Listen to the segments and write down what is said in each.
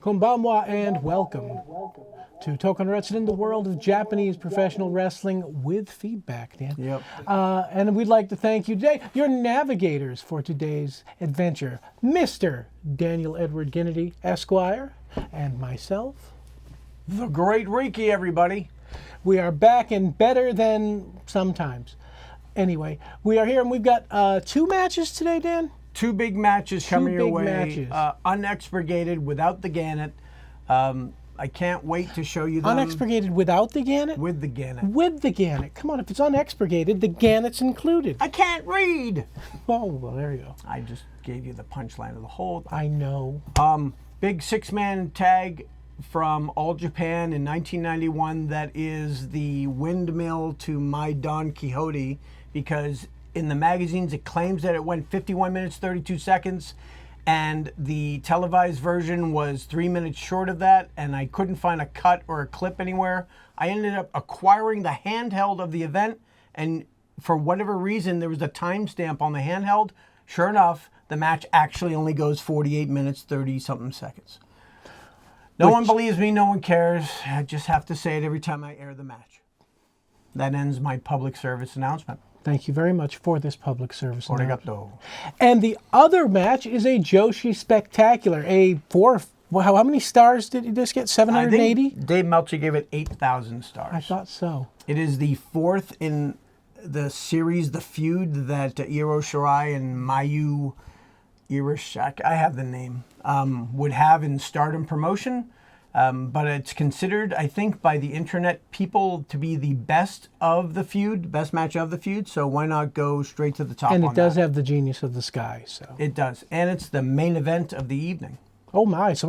Konbanwa and welcome to Toukon Retsuden, the world of Japanese professional wrestling with feedback, Dan. Yep. And we'd like to thank you today, your navigators for today's adventure, Mr. Daniel Edward Ginnity, Esquire, and myself. The Great Riki, everybody. We are back and better than sometimes. Anyway, we are here and we've got 2 matches today, Dan. 2 big matches coming your way. Matches. Unexpurgated, without the Gannett. I can't wait to show you them. Unexpurgated without the Gannett? With the Gannett. With the Gannett. Come on, if it's unexpurgated, the Gannett's included. I can't read. Oh, well, there you go. I just gave you the punchline of the whole thing. I know. Big 6-man tag from All Japan in 1991 that is the windmill to my Don Quixote, because in the magazines it claims that it went 51 minutes 32 seconds and the televised version was 3 minutes short of that, and I couldn't find a cut or a clip anywhere. I ended up acquiring the handheld of the event, and for whatever reason there was a timestamp on the handheld. Sure enough, the match actually only goes 48 minutes 30 something seconds. No one believes me, no one cares. I just have to say it every time I air the match. That ends my public service announcement. Thank you very much for this public service announcement. Arigato. And the other match is a Joshi Spectacular. How many stars did this get? 780? I think Dave Meltzer gave it 8,000 stars. I thought so. It is the 4th in the series, the feud that Shirai and Mayu, I have the name, would have in Stardom promotion. But it's considered, I think, by the internet people to be the best of the feud, best match of the feud. So why not go straight to the top? And it does have the Genius of the Sky. So it does, and it's the main event of the evening. Oh my! So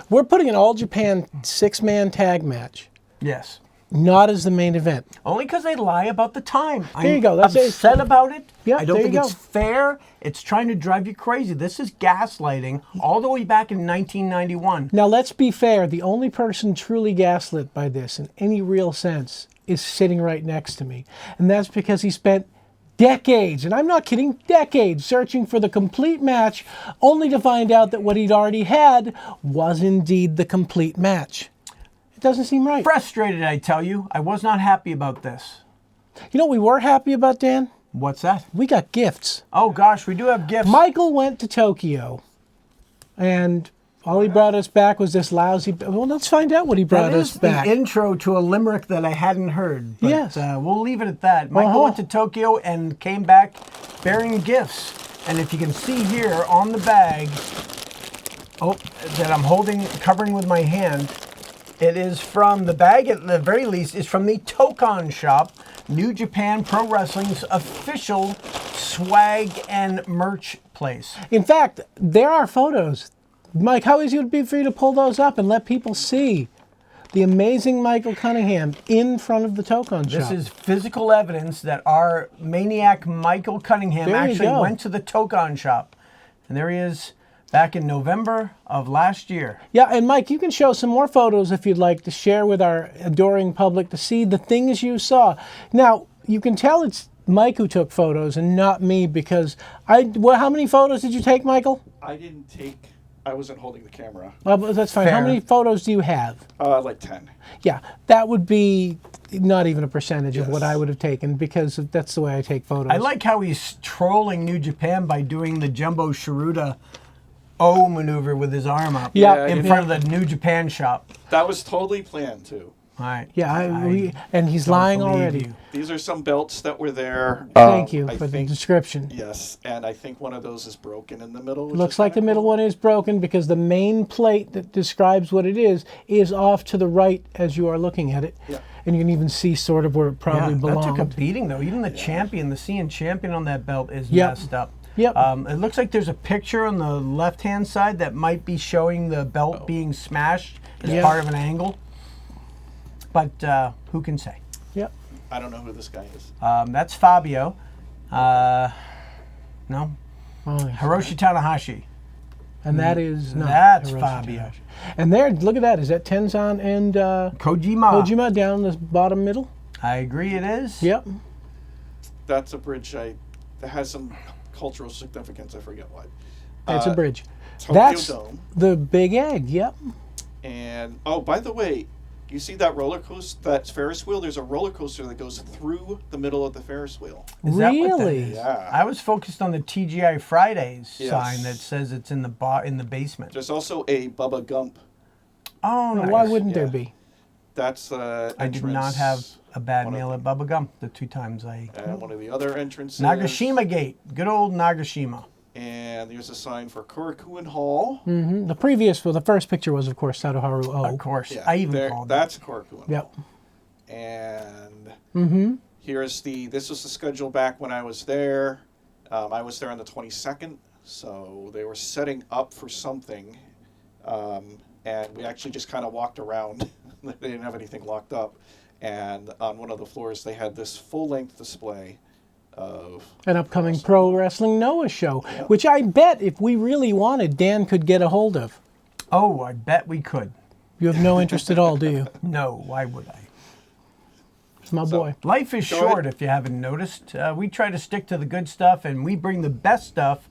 we're putting an All Japan 6-man tag match. Yes. Not as the main event. Only because they lie about the time. There you go. That's upset about it. Yeah, I don't think it's fair. It's trying to drive you crazy. This is gaslighting all the way back in 1991. Now, let's be fair. The only person truly gaslit by this in any real sense is sitting right next to me. And that's because he spent decades, and I'm not kidding, decades, searching for the complete match, only to find out that what he'd already had was indeed the complete match. It doesn't seem right. Frustrated, I tell you. I was not happy about this. You know what we were happy about, Dan? What's that? We got gifts. Oh, gosh, we do have gifts. Michael went to Tokyo, and all he brought us back was this lousy... Well, let's find out what he brought us back. That is the intro to a limerick that I hadn't heard. But, yes. We'll leave it at that. Michael went to Tokyo and came back bearing gifts. And if you can see here on the bag, that I'm holding, covering with my hand, it is from the bag, at the very least, is from the Toukon shop, New Japan Pro Wrestling's official swag and merch place. In fact, there are photos. Mike, how easy would it be for you to pull those up and let people see the amazing Michael Cunningham in front of the Toukon shop? This is physical evidence that our maniac Michael Cunningham actually went to the Toukon shop. And there he is. Back in November of last year. Yeah, and Mike, you can show some more photos if you'd like to share with our adoring public to see the things you saw. Now, you can tell it's Mike who took photos and not me, because how many photos did you take, Michael? I wasn't holding the camera. Well, that's fine. Fair. How many photos do you have? Like 10. Yeah, that would be not even a percentage of what I would have taken, because that's the way I take photos. I like how he's trolling New Japan by doing the Jumbo Tsuruta O maneuver with his arm up in front of the New Japan shop. That was totally planned, too. All right. Yeah, and he's lying already. You. These are some belts that were there. Thank you for the description. Yes, and I think one of those is broken in the middle. Looks like the middle one is broken, because the main plate that describes what it is off to the right as you are looking at it. Yeah. And you can even see sort of where it probably belonged. That took a beating, though. Even the champion, the CN champion on that belt is messed up. Yep. It looks like there's a picture on the left-hand side that might be showing the belt being smashed as part of an angle. But who can say? Yep. I don't know who this guy is. That's Fabio. No. Oh, Hiroshi Tanahashi. And that is not That's Hiroshi Fabio. Tanahashi. And there, look at that. Is that Tenzan and Kojima down the bottom middle? I agree it is. Yep. That's a bridge that has some cultural significance. I forget what. It's a bridge. Tokyo That's Dome. the Big Egg, yep. And oh, by the way, you see that roller coaster, that Ferris wheel? There's a roller coaster that goes through the middle of the Ferris wheel. Is that what that Really? is? Yeah. I was focused on the TGI Fridays Yes. sign that says it's in the basement. There's also a Bubba Gump. Oh, nice. Why wouldn't there Yeah. be? That's I did not have a bad meal at Bubba Gump the 2 times I... And one of the other entrances. Nagashima Gate. Good old Nagashima. And there's a sign for Korakuen Hall. The first picture was, of course, Sadaharu O. Of course. Yeah, I even called that's Korakuen Yep. Hall. And here's this was the schedule back when I was there. I was there on the 22nd, so they were setting up for something. And we actually just kind of walked around. They didn't have anything locked up. And on one of the floors, they had this full-length display of An upcoming Pro Wrestling Noah show, which I bet if we really wanted, Dan could get a hold of. Oh, I bet we could. You have no interest at all, do you? No, why would I? It's my boy. Life is Go short, ahead. if you haven't noticed. We try to stick to the good stuff, and we bring the best stuff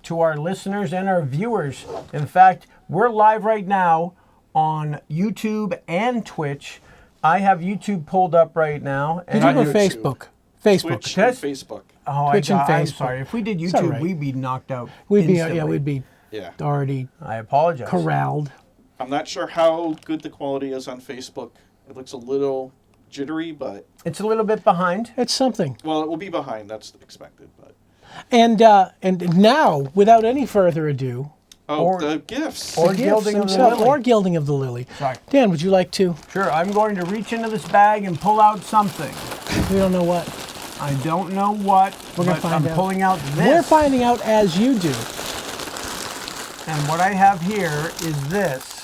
to our listeners and our viewers. In fact, we're live right now on YouTube and Twitch. I have YouTube pulled up right now. And YouTube or YouTube. Facebook? Facebook. Twitch and Yes. Facebook. Oh, Twitch and I'm Facebook. sorry. If we did all YouTube, right. we'd be knocked out. We'd be instantly. we'd be Yeah. already I apologize. corralled. I'm not sure how good the quality is on Facebook. It looks a little jittery, but It's a little bit behind. It's something. well, it will be behind. That's expected. But And now, without any further ado, the gifts. or the gifts Gilding of the themselves, Lily. or Gilding of the Lily. Sorry. Dan, would you like to? Sure, I'm going to reach into this bag and pull out something. We don't know what. I don't know what, We're gonna but find I'm out. pulling out this. We're finding out as you do. And what I have here is this.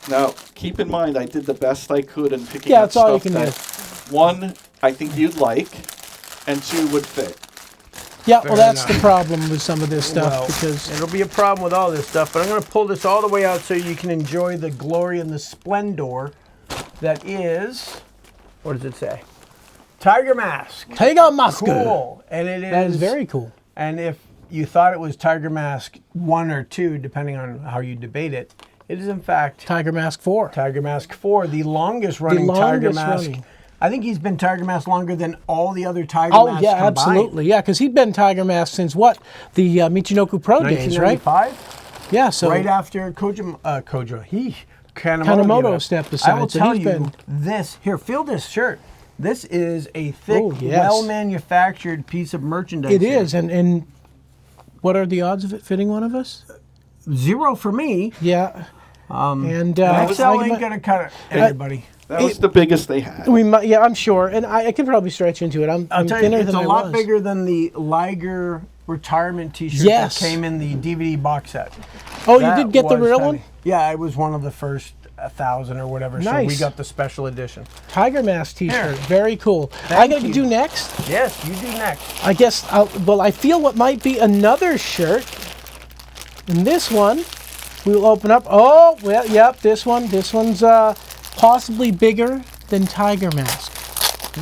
Now, keep in mind, I did the best I could in picking Yeah, out that's all you stuff can that, one, I think you'd like, and two, would fit. Yeah, Fair well, that's enough. the problem with some of this stuff Well, because it'll be a problem with all this stuff, but I'm going to pull this all the way out so you can enjoy the glory and the splendor that is, what does it say? Tiger Mask. Tiger Mask. Cool. And it is. That is very cool. And if you thought it was Tiger Mask 1 or 2, depending on how you debate it, it is in fact Tiger Mask 4. Tiger Mask 4, the longest running Tiger longest Mask. running. I think he's been Tiger Mask longer than all the other Tiger Oh, Masks yeah, combined. absolutely. Yeah, because he'd been Tiger Mask since what? The Michinoku Pro days, right? 1995? Yeah, so Right after Kanemoto Kanemoto gave it. stepped I aside. will So tell he's you been- this. Here, feel this shirt. This is a thick, Oh, yes. well-manufactured piece of merchandise. it here. is. And what are the odds of it fitting one of us? 0 for me. Yeah. And XL I ain't might- gonna cut it, everybody. That was the biggest they had. we might, yeah, I'm sure, and I could probably stretch into it. I'm I'll tell you, thinner it's than a I lot was. bigger than the Liger retirement T-shirt Yes. that came in the DVD box set. Oh, That you did get the was real heavy. one? Yeah, I was one of the first 1,000 or whatever. So we Nice. got the special edition. Tiger Mask T-shirt, Here. very cool. Thank I got to you. do next. Yes, you do next. I guess. I feel what might be another shirt. And this one, we'll open up. Oh, well, yep, this one. This one's possibly bigger than Tiger Mask.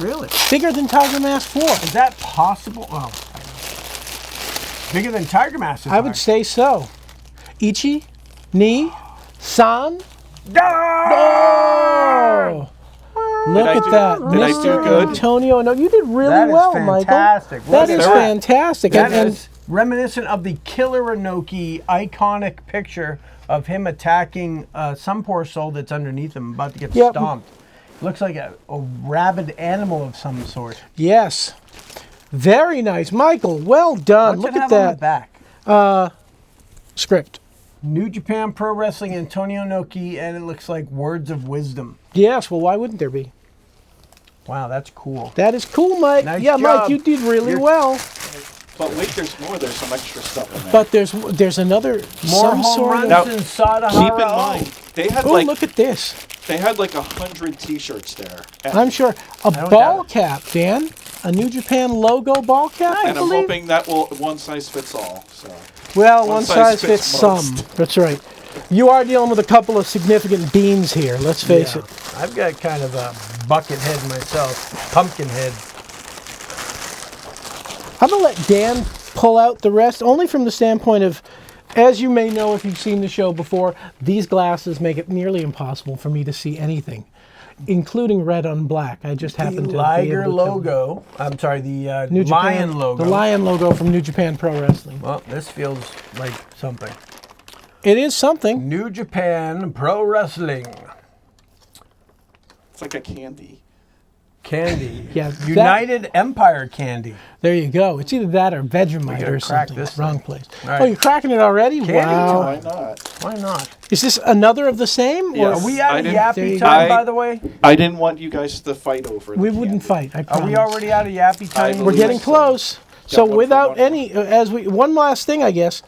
Really? Bigger than Tiger Mask 4. Is that possible? Oh, bigger than Tiger Mask. I would say so. Ichi, Ni, San. Oh! Look I at do- that. did I do Mr. good? Antonio. No, you did really That is well, fantastic. Michael. That Look is at that. fantastic. That And- is reminiscent of the Killer Inoki iconic picture of him attacking some poor soul that's underneath him, about to get Yep. stomped. Looks like a rabid animal of some sort. yes. Very nice. Michael, well done. What's Look it at have on the that back? script. New Japan Pro Wrestling Antonio Inoki, and it looks like words of wisdom. Yes, well, why wouldn't there be? Wow, that's cool. That is cool, Mike. Nice yeah, Mike, job. you did really You're- well. But wait, there's more. There's some extra stuff in there. But there's another More some home sort runs of. Now, than Sadaharu. keep in mind, they had Oh, like look at this. they had like 100 T-shirts there. And, I'm sure a don't ball doubt cap, Dan. A New Japan logo ball cap. I and I'm believe? hoping that will one size fits all. So Well, one size fits most. some. That's right. You are dealing with a couple of significant beans here. Let's face Yeah. it. I've got kind of a bucket head myself, pumpkin head. I'm gonna let Dan pull out the rest, only from the standpoint of As you may know if you've seen the show before, these glasses make it nearly impossible for me to see anything, including red on black. I just happen to be Liger able to tell. logo. I'm sorry, the New Japan, lion logo. The lion logo from New Japan Pro Wrestling. Well, this feels like something. It is something. New Japan Pro Wrestling. It's like a candy. Candy. Yeah, United Empire candy. There you go. It's either that or Vegemite gotta or crack something. this Wrong thing. place. Right. Oh, you're cracking it already? Candy Wow. Why not? Why not? Is this another of the same? Yes. Are we out I of didn't- there yappy you time, go. by the way? I didn't want you guys to fight over. We the wouldn't candy. fight. I Are promise. we already out of yappy time? I We're getting so. close. So one for without one. any, one last thing, I guess.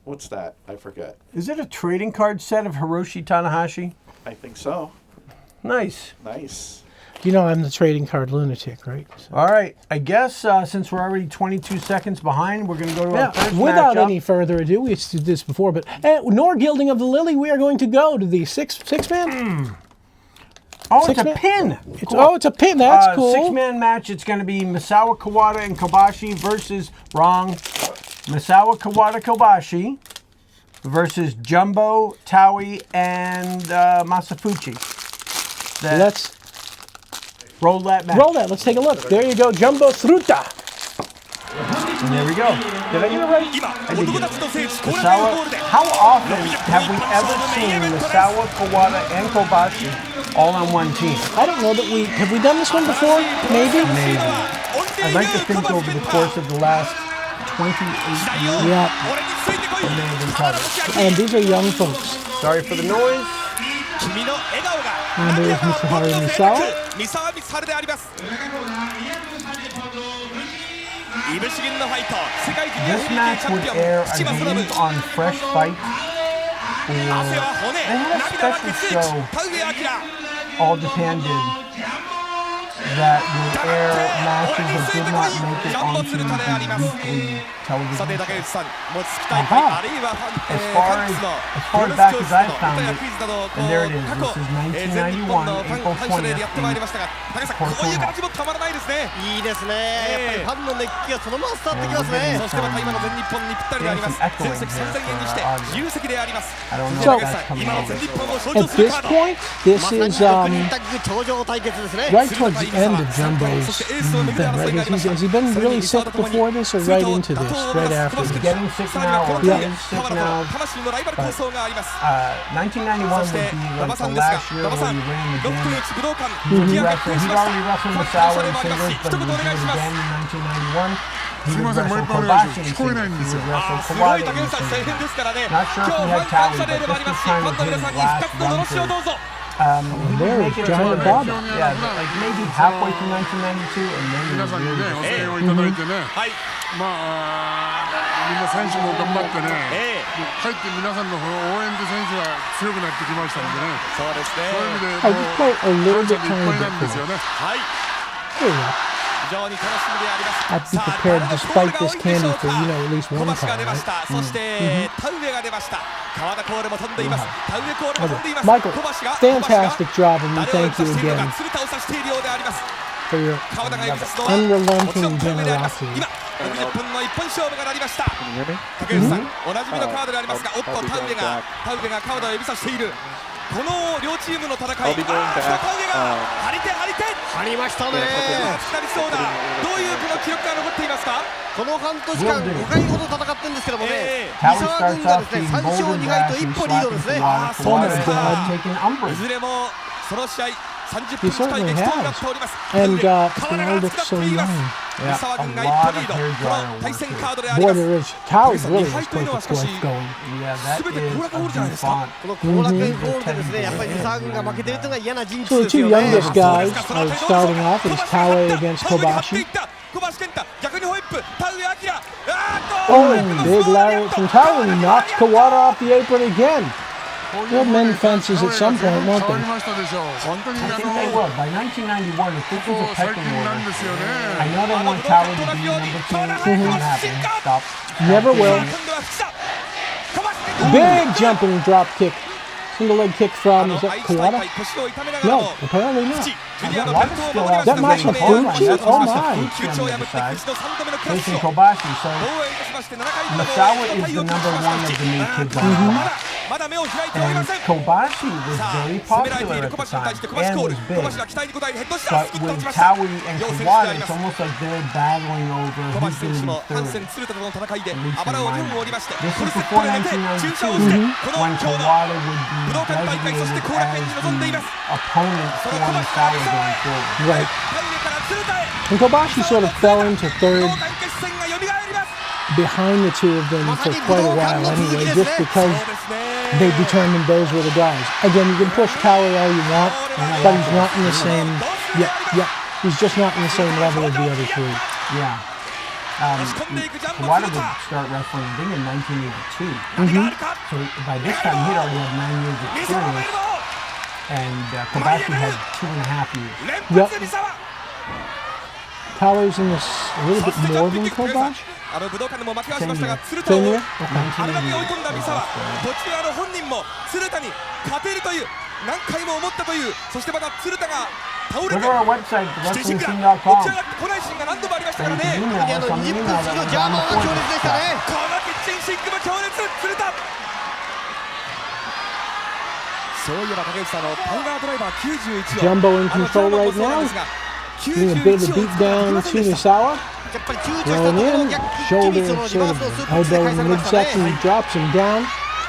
What's that? I forget. Is it a trading card set of Hiroshi Tanahashi? I think so. Nice. Nice. You know I'm the trading card lunatic, right? So- All right. I guess since we're already 22 seconds behind, we're going to go to our first without matchup. any further ado, we did this before, but nor Gilding of the Lily, we are going to go to the six man. Oh, it's a Six-man? pin. Oh, it's a pin. That's cool. Six-man match. It's going to be Misawa, Kawada, and Kobashi versus Misawa, Kawada, Kobashi versus Jumbo, Taue, and Masafuchi. Let's roll that match. roll that. Let's take a look. There you go, Jumbo Tsuruta. And there we go. Did I get it right? I did get it. Misawa, how often have we ever seen Misawa, Kawada, and Kobashi all on one team? I don't know that have we done this one before? Maybe. Maybe. I'd like to think over the course of the last 28 years, Yeah. it may have been covered. And these are young folks. Sorry for the noise. 君の笑顔が And there's Mitsuharu and Misawa. 三沢光晴でありますいぶし銀のファイト世界ジュニア This ヘビー match チャン would ピオン air, I 父正信 believe, on Fresh Fight, 汗は or 骨 they had a 涙は special 血液 show 田上彰 All Japan did that would air matches that did not make it onto the weekly さ television. て竹内さんもう月大会 Aha. あるいはファン As フ far ァン as クスの far プロレス back 教 as 室 I の found 歌や it, クイズなどこ and there it う is. 過去 This is 全日本のファン 1991ファンショーでやってまいりましたが高橋さんこういう形もたまらないですねいいですね、やっぱりファンの熱気がそのまま伝わってきますね。そしてまた今の全日本にぴったりであります全席3000円にして自由席であります I don't そ know して if 高橋 that's さん coming 今の over. 全日本を象 At 徴する this カード point, this まさに is 6人タッグ頂上対決ですね。 right towards the end of Jumbo's thing, right? Has he been really sick before this or right into this, right after this? Getting sick now, or Yeah. is sick now. 魂のライバル構想があります 1991 そし would て be 馬 like 場さ the んですが last year 馬場 where さん you ran the 6分 gym. 打ち武道館 He 浮き上がって wrestled, し he'd ました already wrestled ファン Misawa 感謝で in もあります singles, 一 but 言 he お would do 願い it します again in 1991. He すみ would ません、もう wrestle 一回お願いし Kobashi ます。 in 聞こえない singles. ん He ですよ。 would あ wrestle ーすごい Kawada 竹 in 内さん大 singles. 変ですからね Not 今 sure 日 if フ he ァ had ン感 Taue, 謝デー but でもあ this ります was し kind ファ of ンの皆 his さんに last 復活の run のしを for. どうぞ He There didn't is make it giant to Bob. yeah, like maybe halfway through 1992, and then he 皆 was さんに really ね、お good. 声をいただいてね、はいまあ、みんな選手も頑張ってね、ええかえって皆さんの応援で選手が強くなってきましたのでね、そうですそういう意味ねで I も just play a う little 感謝 bit でいっぱ tiny いな bit んですよ for ね。はい There you go. 非常に楽しみであります I'd be さあ prepared 誰の despite コール this が多いでしょ candy う for, か you know, at least 小 one 橋が出ま card, し right? たそして田植えが出ました川田コールも飛んでいます田植えコールも飛んでいます Michael, 小橋が fantastic job, and we 誰を thank you 指しているの again か鶴田を指しているようであります for your 川田が指すのはもちろん unrelenting 田植えであります generosity. 今60分の一本勝負がなりました Can you hear me? 竹内さんおなじみのカードでありますがおっと田植えが川田を指さしているこの両チームの戦い I'll be going あー back. 田植えが張り手張り手張りましたね。当たりそうだどういうこの記録が残っていますかこの半年間5回ほど戦ってるんですけどもね、え三沢軍がですね3勝2敗と一歩リードですね。そうですか Taking い umbrage. ずれもその試合30 He 分近い certainly 激闘になっております And 川 they 田 all が look 使 so っています young. 三沢軍が一歩リードこの対戦カードであり Boy, ます there is. Tao's 2 really 敗 has という quite の the はしかし course going. Yeah, that 全て is 後楽園じゃない a ですか DuPont. この後楽園ホールでですね、やっぱり三沢軍が負けてるというのが嫌なジンクス So the です two よね。 youngest guys その are 辺どうでしょう starting off is Taue against 田植えが張ってい Kobashi. った小橋健太逆にホイップ田植明あーっと Oh, big lariat from Taue knocks Kawada off the apron again. They'll mend fences at some point, 変 won't わり they? ましたでしょう。本当に I think they will. By 1991, if this こ was こ a 最 pecking 近なん order, ですよ I ね。 know they want Taue to be number 2. Not happening. Stop. Never 今 will. 度は福田小橋 Big jumping drop kick. Single leg kick あ from, の is that 愛知大会 Kawada? 腰を痛めながら No, も apparently フチ not. ジュニアのベルトを守りまし That た Masanobu? Oh my. 空調を破ってフチの3度目のクラッシュ Facing を Kobashi, so 防衛いたしま Misawa is the number one of the new kids on the block. And Kobashi was very popular at the time and was big. But with Taue and Kawada, it's almost like they're battling over who's going to be third. At least in my mind. This is before 1992 when Kawada would be designated as the opponent for Misawa going forward. Right. And Kobashi sort of fell into third behind the two of them for quite a while anyway, just because they determined those were the guys. Again, you can push Taue all you want, but he's not in the same, he's just not in the same level as the other three. Yeah. Kawada would start wrestling, I think, in 1982. So by this time, he'd already had 9 years of experience, and Kobashi had 2.5 years. Yep. Taue's in this a little bit more than Kobashi. 鶴田をあれだけ追い込んだ三沢、途中本人も鶴田に勝てるという何回も思ったという、そしてまた鶴田が倒れて起き上がってこないシーンが何度もありましたからね。20分過ぎのジャーマンは強烈でしたね。このキッチンシンクも強烈、鶴田。そういえば竹内さんのタイガードライバー91を Jumbo in control right now. Doing a bit of a beat down to Misawa. Going in, shoulder sort of elbow in the midsection, he drops him down.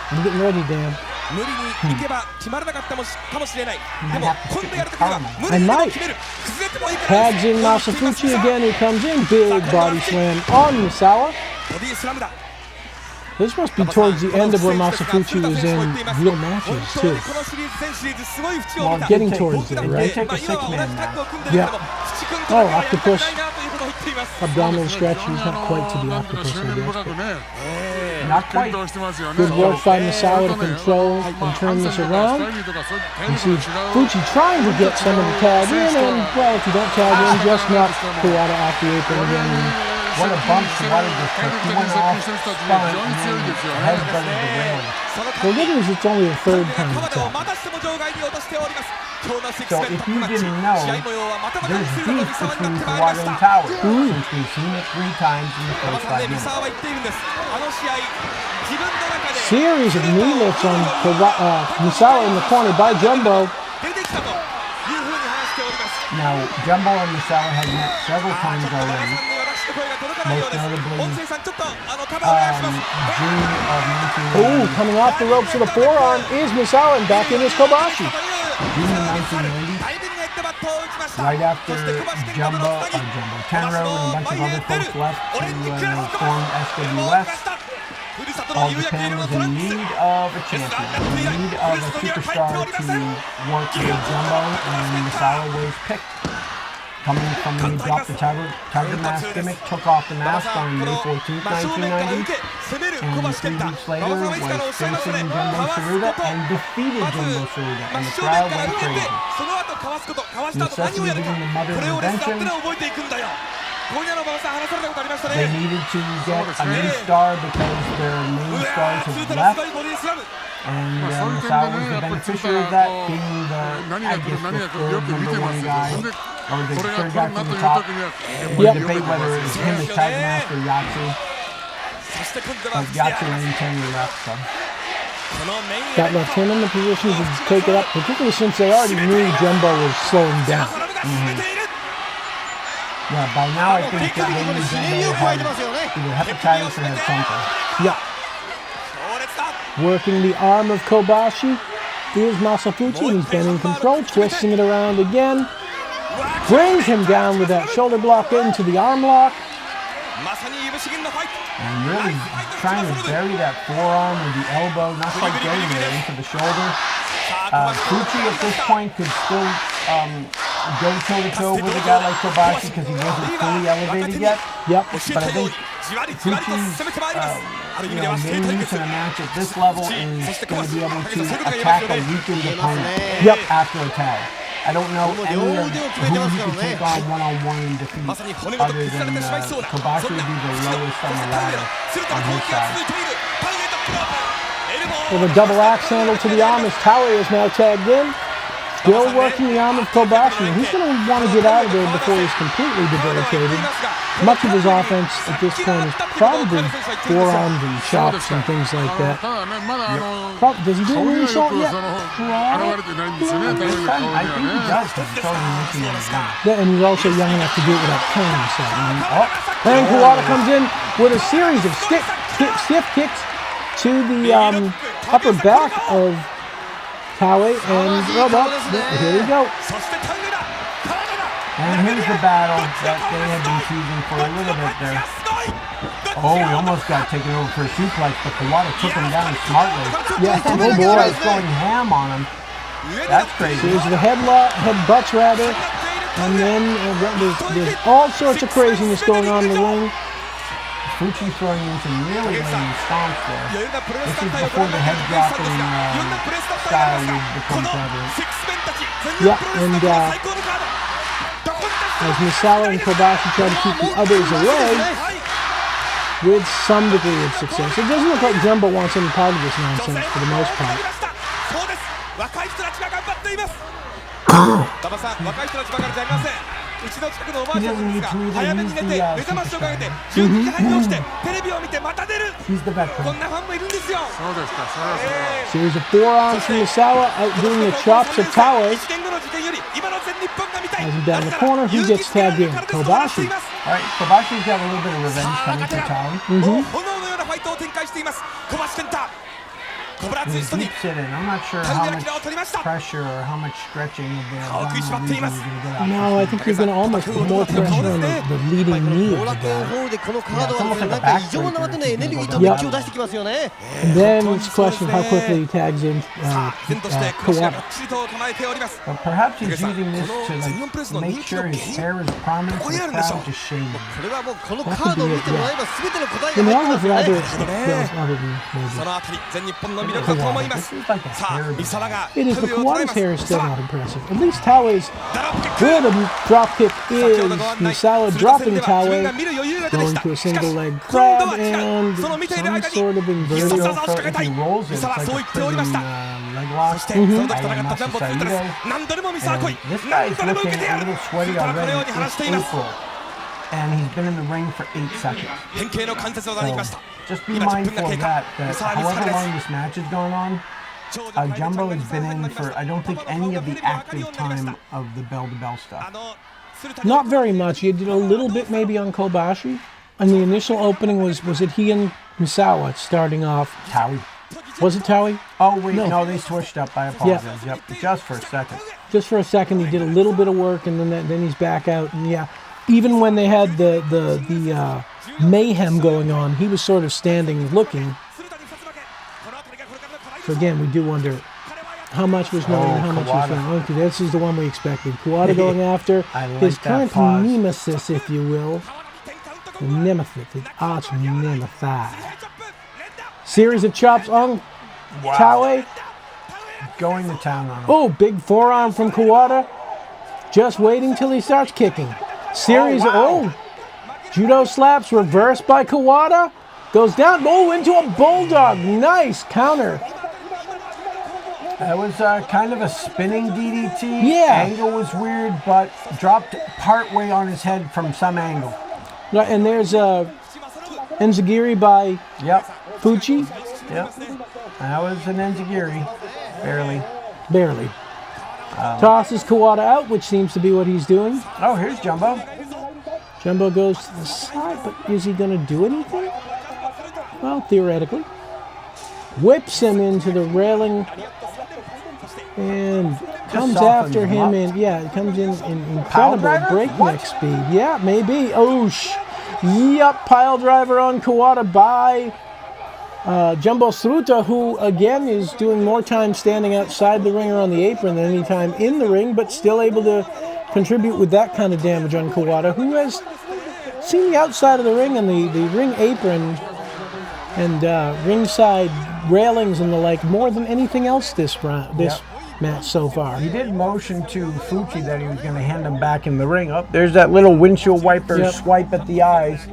I'm getting ready, Dan. 無理に行けば決まらなかったかもしれない。でも今度やるときは無理 I に might. 決める。崩れてもいいから。 Tags in Masafuchi again, who comes in. Big body slam on Misawa. ボディスラムだ。 This must be towards the end of where Masafuchi was in real matches, too. Well, getting towards there, right? Take a 6-man now. Yeah. Oh, octopus. Abdominal stretch. He's not quite to the octopus, I guess. Not quite. Good work by Misawa to control and turn this around. You see Fuchi trying to get some of the tag in, and, well, if you don't tag in, just knock Kawada off the apron again. What a bump Kawada just took. He went off, spun, and then headbutted the railing. Well, good news, it's only the third time it's happened. So if you didn't know, there's beef between Kawada and Taue, since we've seen it 3 times in the first 5 minutes. Series of knee lifts on Misawa in the corner by Jumbo. Now, Jumbo and Misawa had met several times already. Most notably, June of 1990. Oh, coming off the ropes with a forearm is Misawa, and back in is Kobashi. June of 1990, right after Tenro and a bunch of other folks left to form SWS, All Japan was in need of a champion, in need of a superstar to work with Jumbo, and Misawa was picked. Coming from when he dropped the tiger mask gimmick, took off the mask on May 14th, 1990, and 3 weeks later was facing Jumbo Tsuruta and defeated Jumbo Tsuruta, and the crowd went crazy. Necessity being the mother of invention, they needed to get a new star because their main stars had left, and Misawa was the beneficiary of that, being the, I guess, the third #1 guy, or the third guy from the top. We debate whether it was him as Tiger Mask or Yatsu, but Yatsu only 10 years left, so. That left him in the position to take it up, particularly since they already knew Jumbo was slowing down. Yeah, by now I think that they knew Jumbo had either hepatitis or had something. Yeah. Working the arm of Kobashi is Masafuchi. He's been in control, twisting it around again. Brings him down with that shoulder block into the arm lock. And really trying to bury that forearm with the elbow, not quite getting there into the shoulder. Fuchi at this point could still go toe-to-toe with a guy like Kobashi because he wasn't fully elevated yet. Yep. But I think Fuchi's main use in a match at this level is going to be able to attack a weakened opponent after a tag. I don't know any of who he could take on one-on-one and defeat other than Kobashi would be the lowest on the ladder on his side. With a double axe handle to the arm as Taue is now tagged in. Still working the arm of Kobashi, and he's going to want to get out of there before he's completely debilitated. Much of his offense at this point is probably forearms and chops and things like that. Does he do a moonsault yet? I think he does, because he's totally missing on his back. Yeah, and he's also young enough to do it without killing himself. And Kawada comes in with a series of stiff kicks to the upper back of Taue, and here we go. And here's the battle that they had been teasing for a little bit there. Oh, he almost got taken over for a suplex, but Kawada took him down smartly. Yeah, oh boy. Kawada's going ham on him. That's crazy. So there's the headbutts rather, and then there's all sorts of craziness going on in the ring. Fuchi throwing in some really lame stomps there. This is before the head dropping style would become prevalent. Yeah, and as Misawa and Kobashi try to keep the others away, with some degree of success. It doesn't look like Jumbo wants any part of this nonsense for the most part. He doesn't need to either use the He's the veteran. Series of forearms from Misawa, outdoing the chops of Taue. Has him down the corner, he gets tagged in. Kobashi. Alright, Kobashi's got a little bit of revenge coming for Taue. He keeps it in. I'm not sure how much pressure or how much stretching of the abdominal region you're going to get out. No, I think you're going to almost put more pressure on the leading knee of the guy. And then it's a question of how quickly he tags in Kawada. But perhaps he's using this to make sure his hair is prominent for the crowd to shame him. That could be it, yeah. And they all have rather other than maybe. This is like a hair. It is, but Kawada's hair is still not impressive. At least Taue's good dropkick is Misawa dropping Taue, going to a single leg crab, and some sort of inverted. If he rolls it, it's like a pretty leg lock. And this guy is looking a little sweaty already. It's April, and he's been in the ring for 8 seconds. So, just be mindful of that however long this match is going on, Jumbo has been in for, I don't think, any of the active time of the bell-to-bell stuff. Not very much. He did a little bit maybe on Kobashi. And the initial opening was it he and Misawa starting off? Taue. Was it Taue? Oh, wait, no, they switched up. I apologize. Yep, just for a second. Just for a second, he did a little bit of work, and then he's back out. And yeah, even when they had the mayhem going on, he was sort of standing looking. So again, we do wonder how much was known and how much was known. Okay, this is the one we expected. Kawada going after his current nemesis, if you will. The nemesis, his arch nemesis. Series of chops on Taue. Going to town on him. Oh, big forearm from Kawada. Just waiting till he starts kicking. Series of judo slaps reversed by Kawada. Goes down, into a bulldog. Nice counter. That was kind of a spinning DDT. Yeah. Angle was weird, but dropped part way on his head from some angle. Right, and there's Enziguri by Fuchi. Yep. That was an Enziguri. Barely. Tosses Kawada out, which seems to be what he's doing. Oh, here's Jumbo. Jumbo goes to the side, but is he going to do anything? Well, theoretically. Whips him into the railing and comes after him it comes in incredible breakneck speed. Yeah, maybe. Pile driver on Kawada by Jumbo Tsuruta, who again is doing more time standing outside the ring or on the apron than any time in the ring, but still able to contribute with that kind of damage on Kawada, who has seen the outside of the ring and the ring apron and ringside railings and the like more than anything else this match so far. He did motion to Fuchi that he was going to hand him back in the ring. There's that little windshield wiper swipe at the eyes.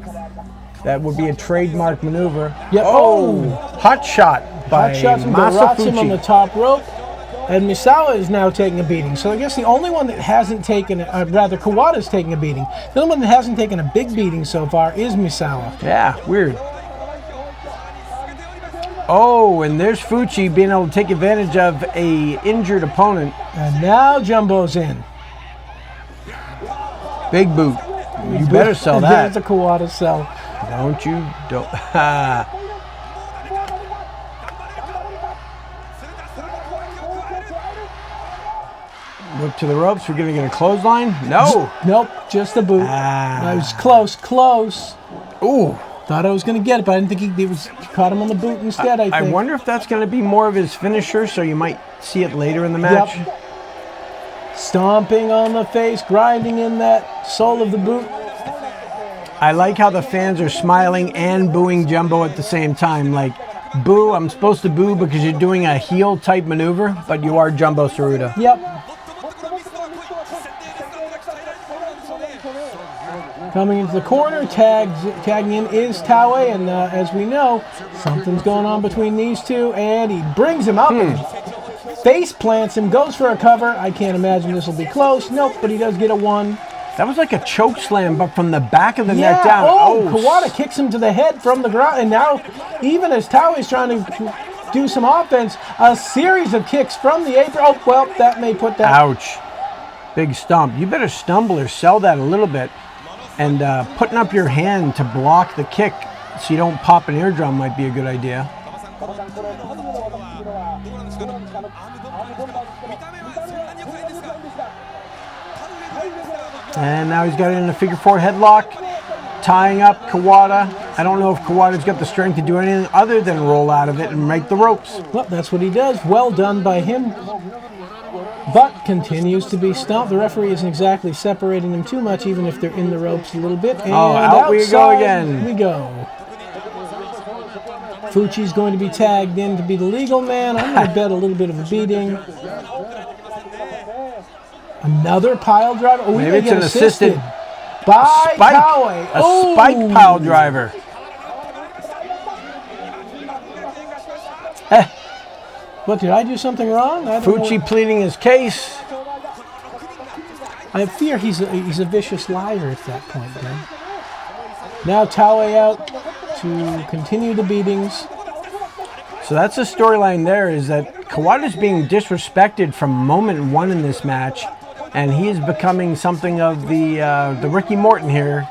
That would be a trademark maneuver. Yep. Hot shot by Hot shots from Masanobu on the top rope. And Misawa is now taking a beating. So I guess the only one that hasn't taken, rather Kawada's taking a beating. The only one that hasn't taken a big beating so far is Misawa. Yeah, weird. Oh, and there's Fuchi being able to take advantage of a injured opponent. And now Jumbo's in. Big boot. You better sell that. There's a Kawada sell. Don't you? Don't. Look to the ropes. We're going to get a clothesline. No. Nope, just a boot. That was close. Ooh. Thought I was going to get it, but I didn't think he caught him on the boot instead, I think. I wonder if that's going to be more of his finisher, so you might see it later in the match. Yep. Stomping on the face, grinding in that sole of the boot. I like how the fans are smiling and booing Jumbo at the same time. Like, boo, I'm supposed to boo because you're doing a heel type maneuver, but you are Jumbo Tsuruta. Yep. Coming into the corner, tagging in is Taue, and as we know, something's going on between these two, and he brings him up and face plants him, goes for a cover. I can't imagine this will be close. Nope, but he does get a one. That was like a choke slam, but from the back of the neck down. Kawada kicks him to the head from the ground, and now, even as Taue is trying to do some offense, a series of kicks from the apron. Oh, well, that may put that. Ouch. Big stomp. You better stumble or sell that a little bit. And putting up your hand to block the kick so you don't pop an eardrum might be a good idea. And now he's got it in a figure four headlock, tying up Kawada. I don't know if Kawada's got the strength to do anything other than roll out of it and make the ropes. Well, that's what he does. Well done by him. But continues to be stomped. The referee isn't exactly separating them too much, even if they're in the ropes a little bit. And out we go again. We go. Fuchi's going to be tagged in to be the legal man. I'm going to bet a little bit of a beating. Another pile driver. Oh, maybe it's an assisted by Taue. A spike pile driver. What, did I do something wrong? Fuchi pleading his case. I fear he's a vicious liar at that point, then. Now Taue out to continue the beatings. So that's the storyline there, is that Kawada's being disrespected from moment one in this match, and he is becoming something of the Ricky Morton here,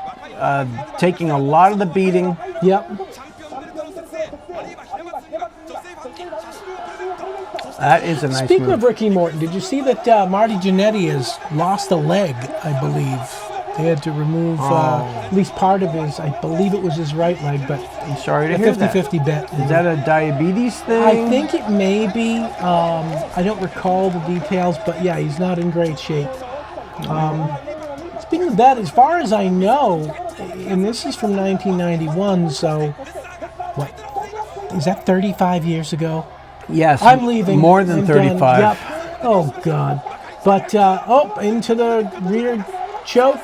taking a lot of the beating. Yep. That is a nice Speaking move. of Ricky Morton, did you see that Marty Jannetty has lost a leg, I believe? They had to remove at least part of his, I believe it was his right leg, but I'm sorry to a hear that. 50-50 bet. Is that a diabetes thing? I think it may be. I don't recall the details, but yeah, he's not in great shape. Speaking of that, as far as I know, and this is from 1991, so what? Is that 35 years ago? Yes, I'm leaving. More than 35. Yep. Oh, God. But, into the rear choke.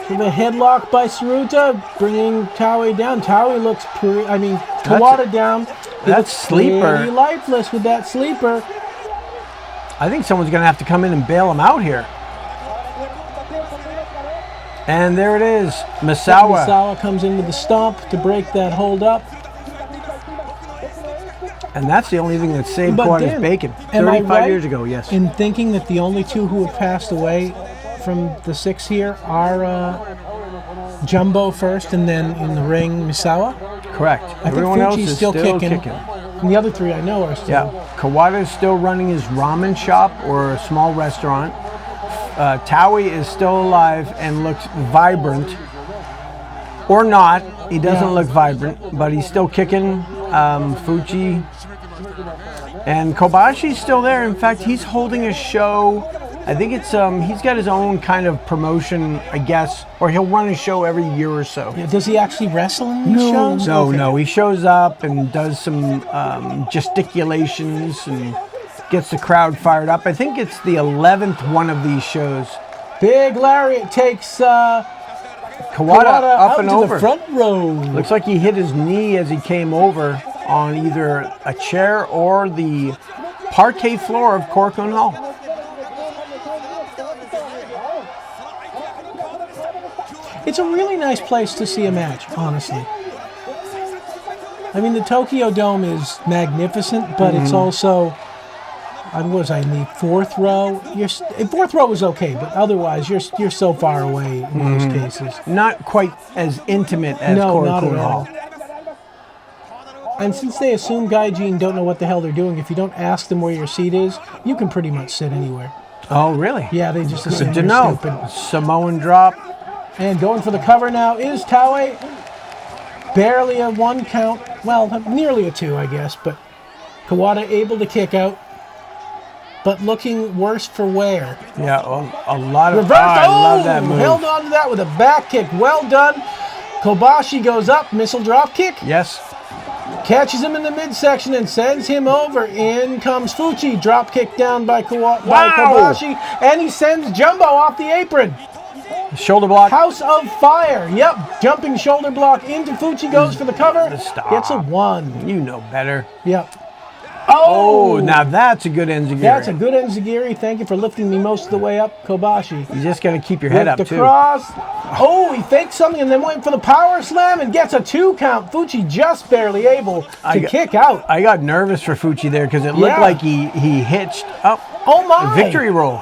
To the headlock by Tsuruta, bringing Taue down. Taue looks Kawada down. That's sleeper. Pretty lifeless with that sleeper. I think someone's going to have to come in and bail him out here. And there it is. Misawa. Misawa comes in with the stomp to break that hold up. And that's the only thing that saved Kawada's bacon. Am I 35 right years ago, yes. in thinking that the only two who have passed away from the six here are Jumbo first, and then in the ring, Misawa? Correct. I Everyone think else Fuchi's is still kicking. kicking. And the other three I know are still. Yeah. Kawada is still running his ramen shop or a small restaurant. Taue is still alive and looks vibrant. Or not. He doesn't look vibrant, but he's still kicking. Fuchi. And Kobashi's still there. In fact, he's holding a show. I think it's he's got his own kind of promotion, I guess, or he'll run a show every year or so. Yeah, does he actually wrestle in these shows? No. He shows up and does some gesticulations and gets the crowd fired up. I think it's the 11th one of these shows. Big lariat takes Kawada up and to over. the front row. Looks like he hit his knee as he came over on either a chair or the parquet floor of Korakuen Hall. It's a really nice place to see a match, honestly. I mean, the Tokyo Dome is magnificent, but it's also, what was I in the fourth row? Fourth row was okay, but otherwise, you're so far away in most cases. Not quite as intimate as Korakuen Hall. And since they assume Gaijin don't know what the hell they're doing, if you don't ask them where your seat is, you can pretty much sit anywhere. Oh, really? Yeah, they just assume Good to you're know. stupid. Samoan drop. And going for the cover now is Taue. Barely a 1 count. Well, nearly a 2, I guess. But Kawada able to kick out. But looking worse for wear. Yeah, a lot of... Reverse. I love that move. Held on to that with a back kick. Well done. Kobashi goes up. Missile drop kick. Yes. Catches him in the midsection and sends him over. In comes Fuchi. Drop kick down by Kobashi. And he sends Jumbo off the apron. Shoulder block. House of Fire. Yep. Jumping shoulder block into Fuchi. Goes for the cover. Stop. Gets a 1. You know better. Yep. Oh, now that's a good enziguri. That's a good enziguri. Thank you for lifting me most of the way up, Kobashi. You just got to keep your head up, too. Cross. Oh, he faked something and then went for the power slam and gets a 2 count. Fuchi just barely able to kick out. I got nervous for Fuchi there because it looked like he hitched up. Oh, my. Victory roll.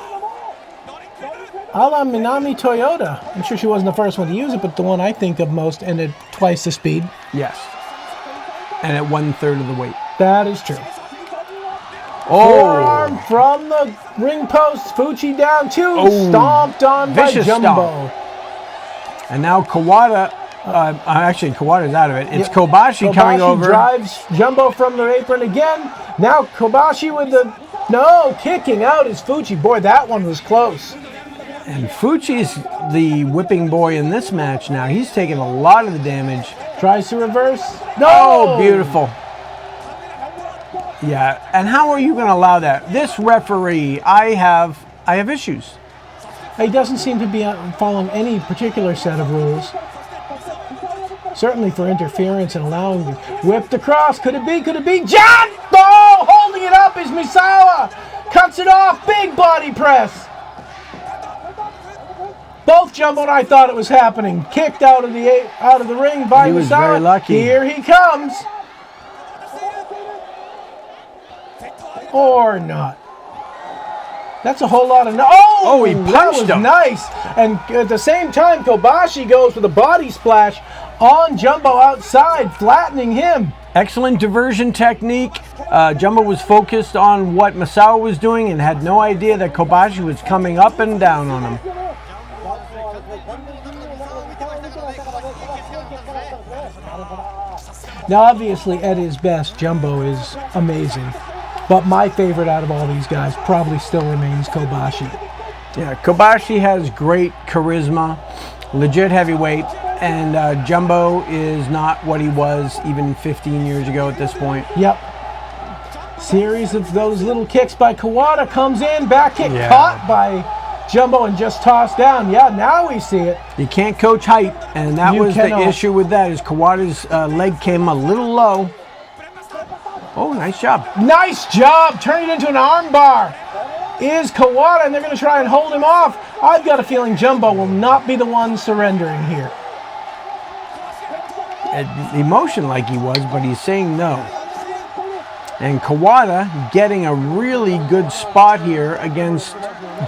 A la Minami Toyota. I'm sure she wasn't the first one to use it, but the one I think of most, and at twice the speed. Yes. And at 1/3 of the weight. That is true. Oh. Forearm from the ring post. Fuchi down 2. Stomped on by Jumbo. Stomp. And now Kawada, actually Kawada's out of it. It's Kobashi coming over. Drives Jumbo from the apron again. Now Kobashi with the, kicking out is Fuchi. Boy, that one was close. And Fuchi's the whipping boy in this match now. He's taking a lot of the damage. Tries to reverse. No! Oh, beautiful. Yeah, and how are you going to allow that? This referee, I have issues. He doesn't seem to be following any particular set of rules. Certainly for interference and allowing the whipped across. Could it be? Could it be? Jumbo! Holding it up is Misawa. Cuts it off. Big body press. Both Jumbo and I thought it was happening. Kicked out of the ring by Misawa. He was very lucky. Here he comes. Or not. That's a whole lot of he punched him. Nice. And at the same time, Kobashi goes with a body splash on Jumbo outside, flattening him. Excellent diversion technique. Jumbo was focused on what Misawa was doing and had no idea that Kobashi was coming up and down on him. Now, obviously, at his best, Jumbo is amazing. But my favorite out of all these guys probably still remains Kobashi. Yeah, Kobashi has great charisma, legit heavyweight, and Jumbo is not what he was even 15 years ago at this point. Yep. Series of those little kicks by Kawada comes in, back kick caught by Jumbo and just tossed down. Yeah, now we see it. You can't coach height, and that was the issue with that, is Kawada's leg came a little low. Oh, nice job. Nice job. Turning it into an arm bar is Kawada, and they're going to try and hold him off. I've got a feeling Jumbo will not be the one surrendering here. Emotion like he was, but he's saying no. And Kawada getting a really good spot here against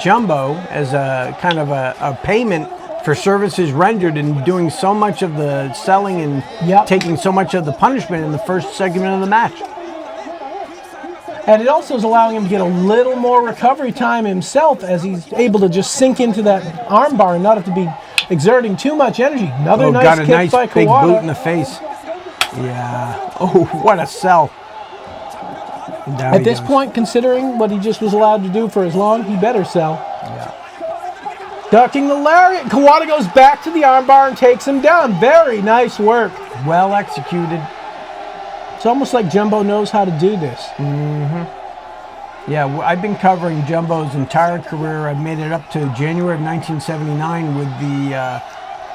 Jumbo as a kind of a payment for services rendered and doing so much of the selling and taking so much of the punishment in the first segment of the match. And it also is allowing him to get a little more recovery time himself as he's able to just sink into that armbar and not have to be exerting too much energy. Another nice kick by Kawada. Big boot in the face. Yeah. Oh, what a sell. At this point, considering what he just was allowed to do for as long, he better sell. Yeah. Ducking the lariat. Kawada goes back to the armbar and takes him down. Very nice work. Well executed. It's almost like Jumbo knows how to do this. Mm-hmm. Yeah, I've been covering Jumbo's entire career. I made it up to January of 1979 with the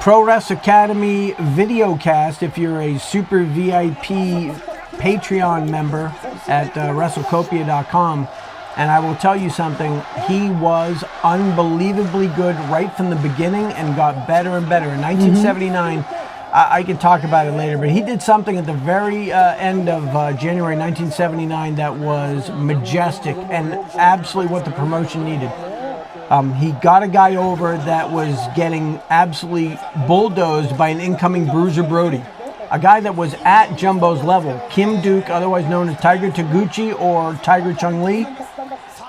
Pro Wrestling Academy video cast. If you're a Super VIP Patreon member, at WrestleCopia.com. And I will tell you something, he was unbelievably good right from the beginning and got better and better. In 1979, I can talk about it later, but he did something at the very end of January 1979 that was majestic and absolutely what the promotion needed. He got a guy over that was getting absolutely bulldozed by an incoming Bruiser Brody. A guy that was at Jumbo's level, Kim Duke, otherwise known as Tiger Taguchi or Tiger Chung Lee.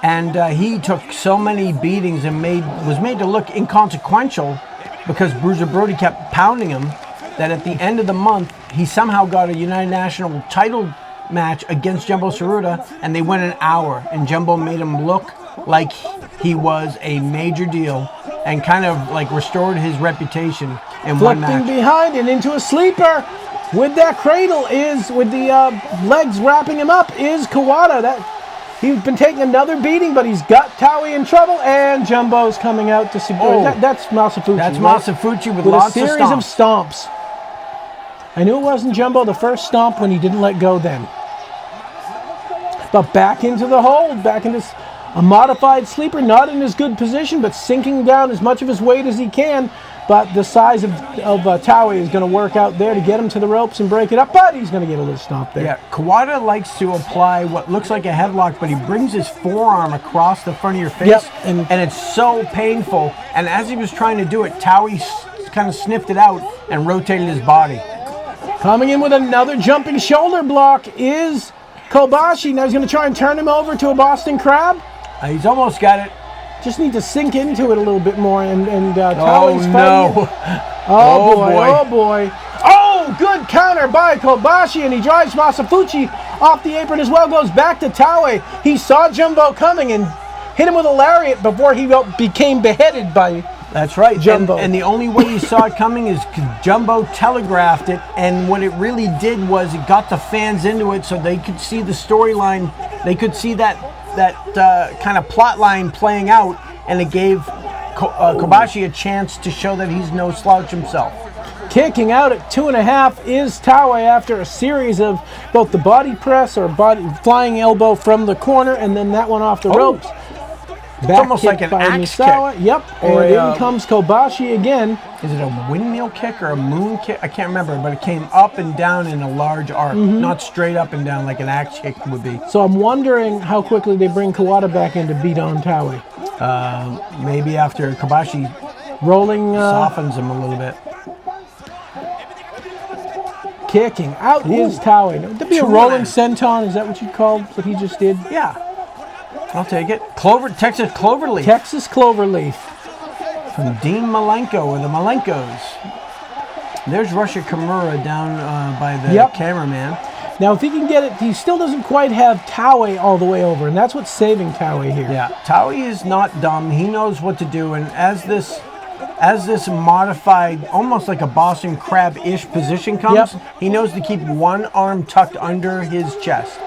And he took so many beatings and was made to look inconsequential because Bruiser Brody kept pounding him, that at the end of the month, he somehow got a United National title match against Jumbo Tsuruta, and they went an hour, and Jumbo made him look like he was a major deal and kind of like restored his reputation in one match. Flipping behind and into a sleeper with that cradle with the legs wrapping him up is Kawada. He's been taking another beating, but he's got Taue in trouble, and Jumbo's coming out to support. Oh, that's Masafuchi. That's right? Masafuchi with lots a series of stomps. I knew it wasn't Jumbo the first stomp when he didn't let go then. But back into the hold, back into a modified sleeper, not in as good position, but sinking down as much of his weight as he can. But the size of Taue is going to work out there to get him to the ropes and break it up, but he's going to get a little stomp there. Yeah, Kawada likes to apply what looks like a headlock, but he brings his forearm across the front of your face, and it's so painful. And as he was trying to do it, Taue kind of sniffed it out and rotated his body. Coming in with another jumping shoulder block is Kobashi. Now he's going to try and turn him over to a Boston Crab. He's almost got it. Just need to sink into it a little bit more, and Oh Taue's fighting. no! Oh boy! Oh, good counter by Kobashi, and he drives Masafuchi off the apron as well. Goes back to Taue. He saw Jumbo coming and hit him with a lariat before he became beheaded by. That's right, Jumbo. And the only way he saw it coming is Jumbo telegraphed it, and what it really did was it got the fans into it so they could see the storyline. They could see that kind of plot line playing out, and it gave Kobashi a chance to show that he's no slouch himself. Kicking out at 2.5 is Taue after a series of both the body press or flying elbow from the corner, and then that one off the ropes. It's almost like an axe Misawa. kick. Yep, Or and in comes Kobashi again. Is it a windmill kick or a moon kick? I can't remember, but it came up and down in a large arc, not straight up and down like an axe kick would be. So I'm wondering how quickly they bring Kawada back in to beat on Taue. Maybe after Kobashi rolling softens him a little bit. Kicking out is Taue. That'd be a rolling senton. Is that what you called what he just did? Yeah. I'll take it. Texas Cloverleaf. Texas Cloverleaf. From Dean Malenko or the Malenkos. There's Russia Kimura down by the cameraman. Now, if he can get it, he still doesn't quite have Taue all the way over, and that's what's saving Taue here. Yeah, Taue is not dumb. He knows what to do, and as this modified, almost like a Boston Crab-ish position comes, he knows to keep one arm tucked under his chest,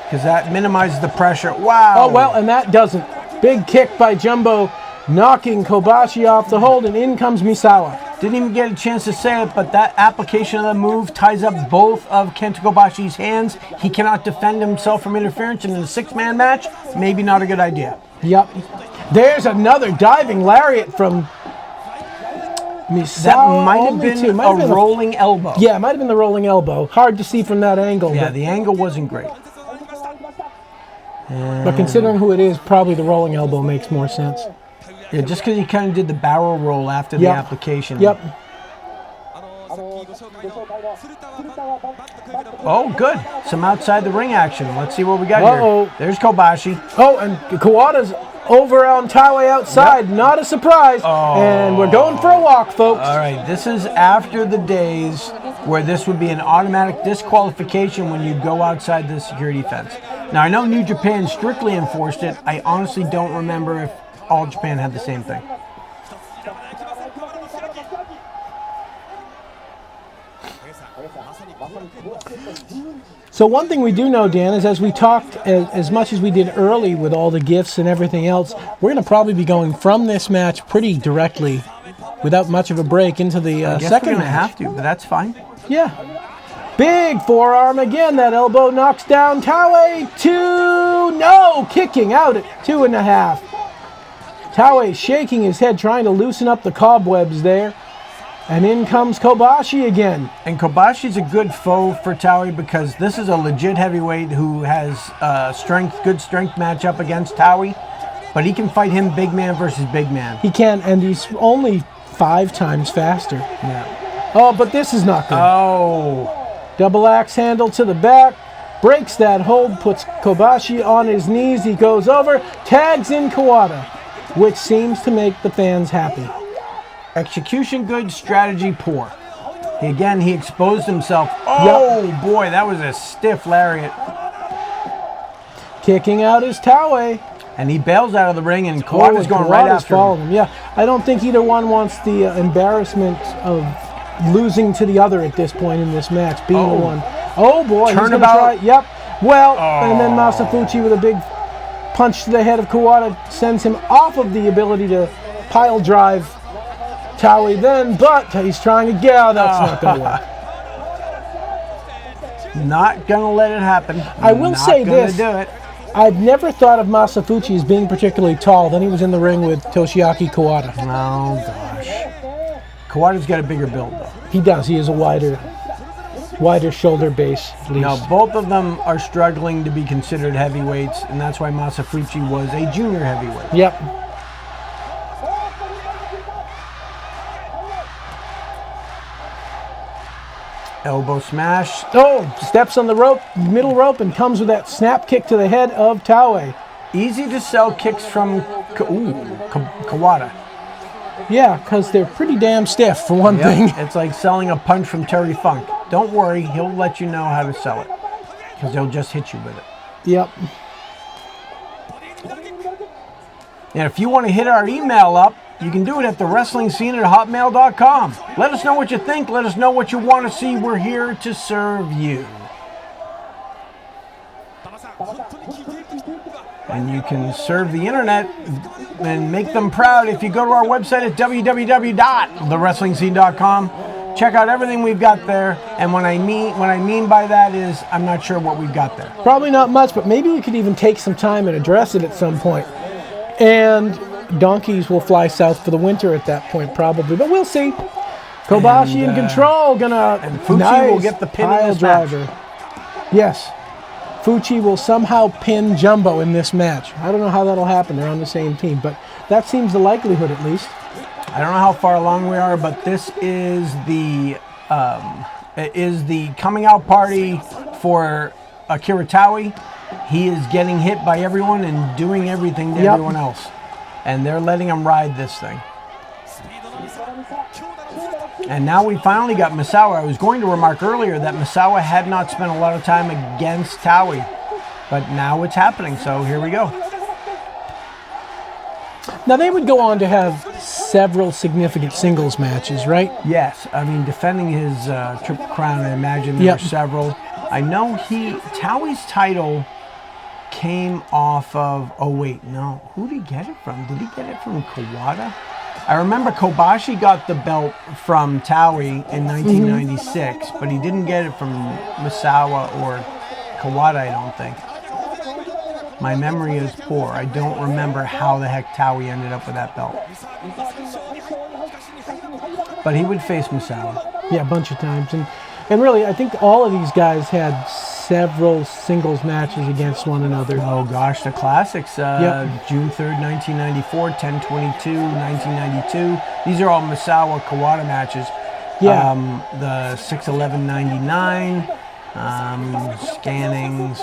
because that minimizes the pressure. Wow. Oh, well, and that doesn't. Big kick by Jumbo, knocking Kobashi off the hold, and in comes Misawa. Didn't even get a chance to say it, but that application of the move ties up both of Kenta Kobashi's hands. He cannot defend himself from interference, and in a six-man match, maybe not a good idea. Yep. There's another diving lariat from Misawa. That might have been a rolling elbow. Yeah, it might have been the rolling elbow. Hard to see from that angle. Yeah, the angle wasn't great. But considering who it is, probably the rolling elbow makes more sense. Yeah, just because he kind of did the barrel roll after the application. Yep. Oh, good. Some outside the ring action. Let's see what we got here. There's Kobashi. Oh, and Kawada's over on Taue outside. Not a surprise. Oh. And we're going for a walk, folks. All right, this is after the days where this would be an automatic disqualification when you go outside the security fence. Now, I know New Japan strictly enforced it. I honestly don't remember if All Japan had the same thing. So one thing we do know, Dan, is as we talked, as much as we did early with all the gifts and everything else, we're going to probably be going from this match pretty directly, without much of a break, into the second match. We're going to have to, but that's fine. Yeah. Big forearm again. That elbow knocks down Taue. 2. No, kicking out at 2.5. Taue shaking his head, trying to loosen up the cobwebs there. And in comes Kobashi again. And Kobashi's a good foe for Taue because this is a legit heavyweight who has good strength matchup against Taue. But he can fight him big man versus big man. He can, and he's only 5 times faster. Yeah. Oh, but this is not good. Oh. Double axe handle to the back. Breaks that hold, puts Kobashi on his knees. He goes over, tags in Kawada, which seems to make the fans happy. Execution good, strategy poor. He exposed himself. Oh, yep. Boy, that was a stiff lariat. Kicking out his Taue. And he bails out of the ring, and Kawada's going right after him. Yeah, I don't think either one wants the embarrassment of losing to the other at this point in this match, being the one. Oh, boy. Turnabout. Yep. Well, and then Fuchi with a big punch to the head of Kawada sends him off of the ability to pile drive Taue then, but he's trying to get out. That's not going to work. Not going to let it happen. I will say this. Do it. I've never thought of Fuchi as being particularly tall. Then he was in the ring with Toshiaki Kawada. Oh, gosh. Kawada's got a bigger build, though. He does. He has a wider shoulder base, at least. No, both of them are struggling to be considered heavyweights, and that's why Fuchi was a junior heavyweight. Yep. Elbow smash. Oh, steps on the rope, middle rope, and comes with that snap kick to the head of Taue. Easy to sell kicks from Kawada. Yeah, because they're pretty damn stiff, for one thing. It's like selling a punch from Terry Funk. Don't worry, he'll let you know how to sell it, because he'll just hit you with it. Yep. And if you want to hit our email up, you can do it at thewrestlingscene@hotmail.com. Let us know what you think. Let us know what you want to see. We're here to serve you. And you can serve the internet and make them proud if you go to our website at www.thewrestlingscene.com. Check out everything we've got there. And what I mean by that is I'm not sure what we've got there. Probably not much, but maybe we could even take some time and address it at some point. And donkeys will fly south for the winter at that point, probably. But we'll see. Kobashi in control, and Fuchi will get the pin in this driver. match. Yes. Fuchi will somehow pin Jumbo in this match. I don't know how that'll happen. They're on the same team, but that seems the likelihood at least. I don't know how far along we are, but this is the coming out party for Akira Taue. He is getting hit by everyone and doing everything to everyone else. And they're letting him ride this thing. And now we finally got Misawa. I was going to remark earlier that Misawa had not spent a lot of time against Taue. But now it's happening, so here we go. Now they would go on to have several significant singles matches, right? Yes. I mean, defending his Triple Crown, I imagine there were several. I know Taue's title came off of, who did he get it from? Did he get it from Kawada? I remember Kobashi got the belt from Taue in 1996, but he didn't get it from Misawa or Kawada, I don't think. My memory is poor. I don't remember how the heck Taue ended up with that belt. But he would face Misawa. Yeah, a bunch of times. And really, I think all of these guys had several singles matches against one another. Oh gosh, the classics. June 3rd, 1994, 10/22, 1992. These are all Misawa Kawada matches. Yeah. The 6/11/99. Scanning.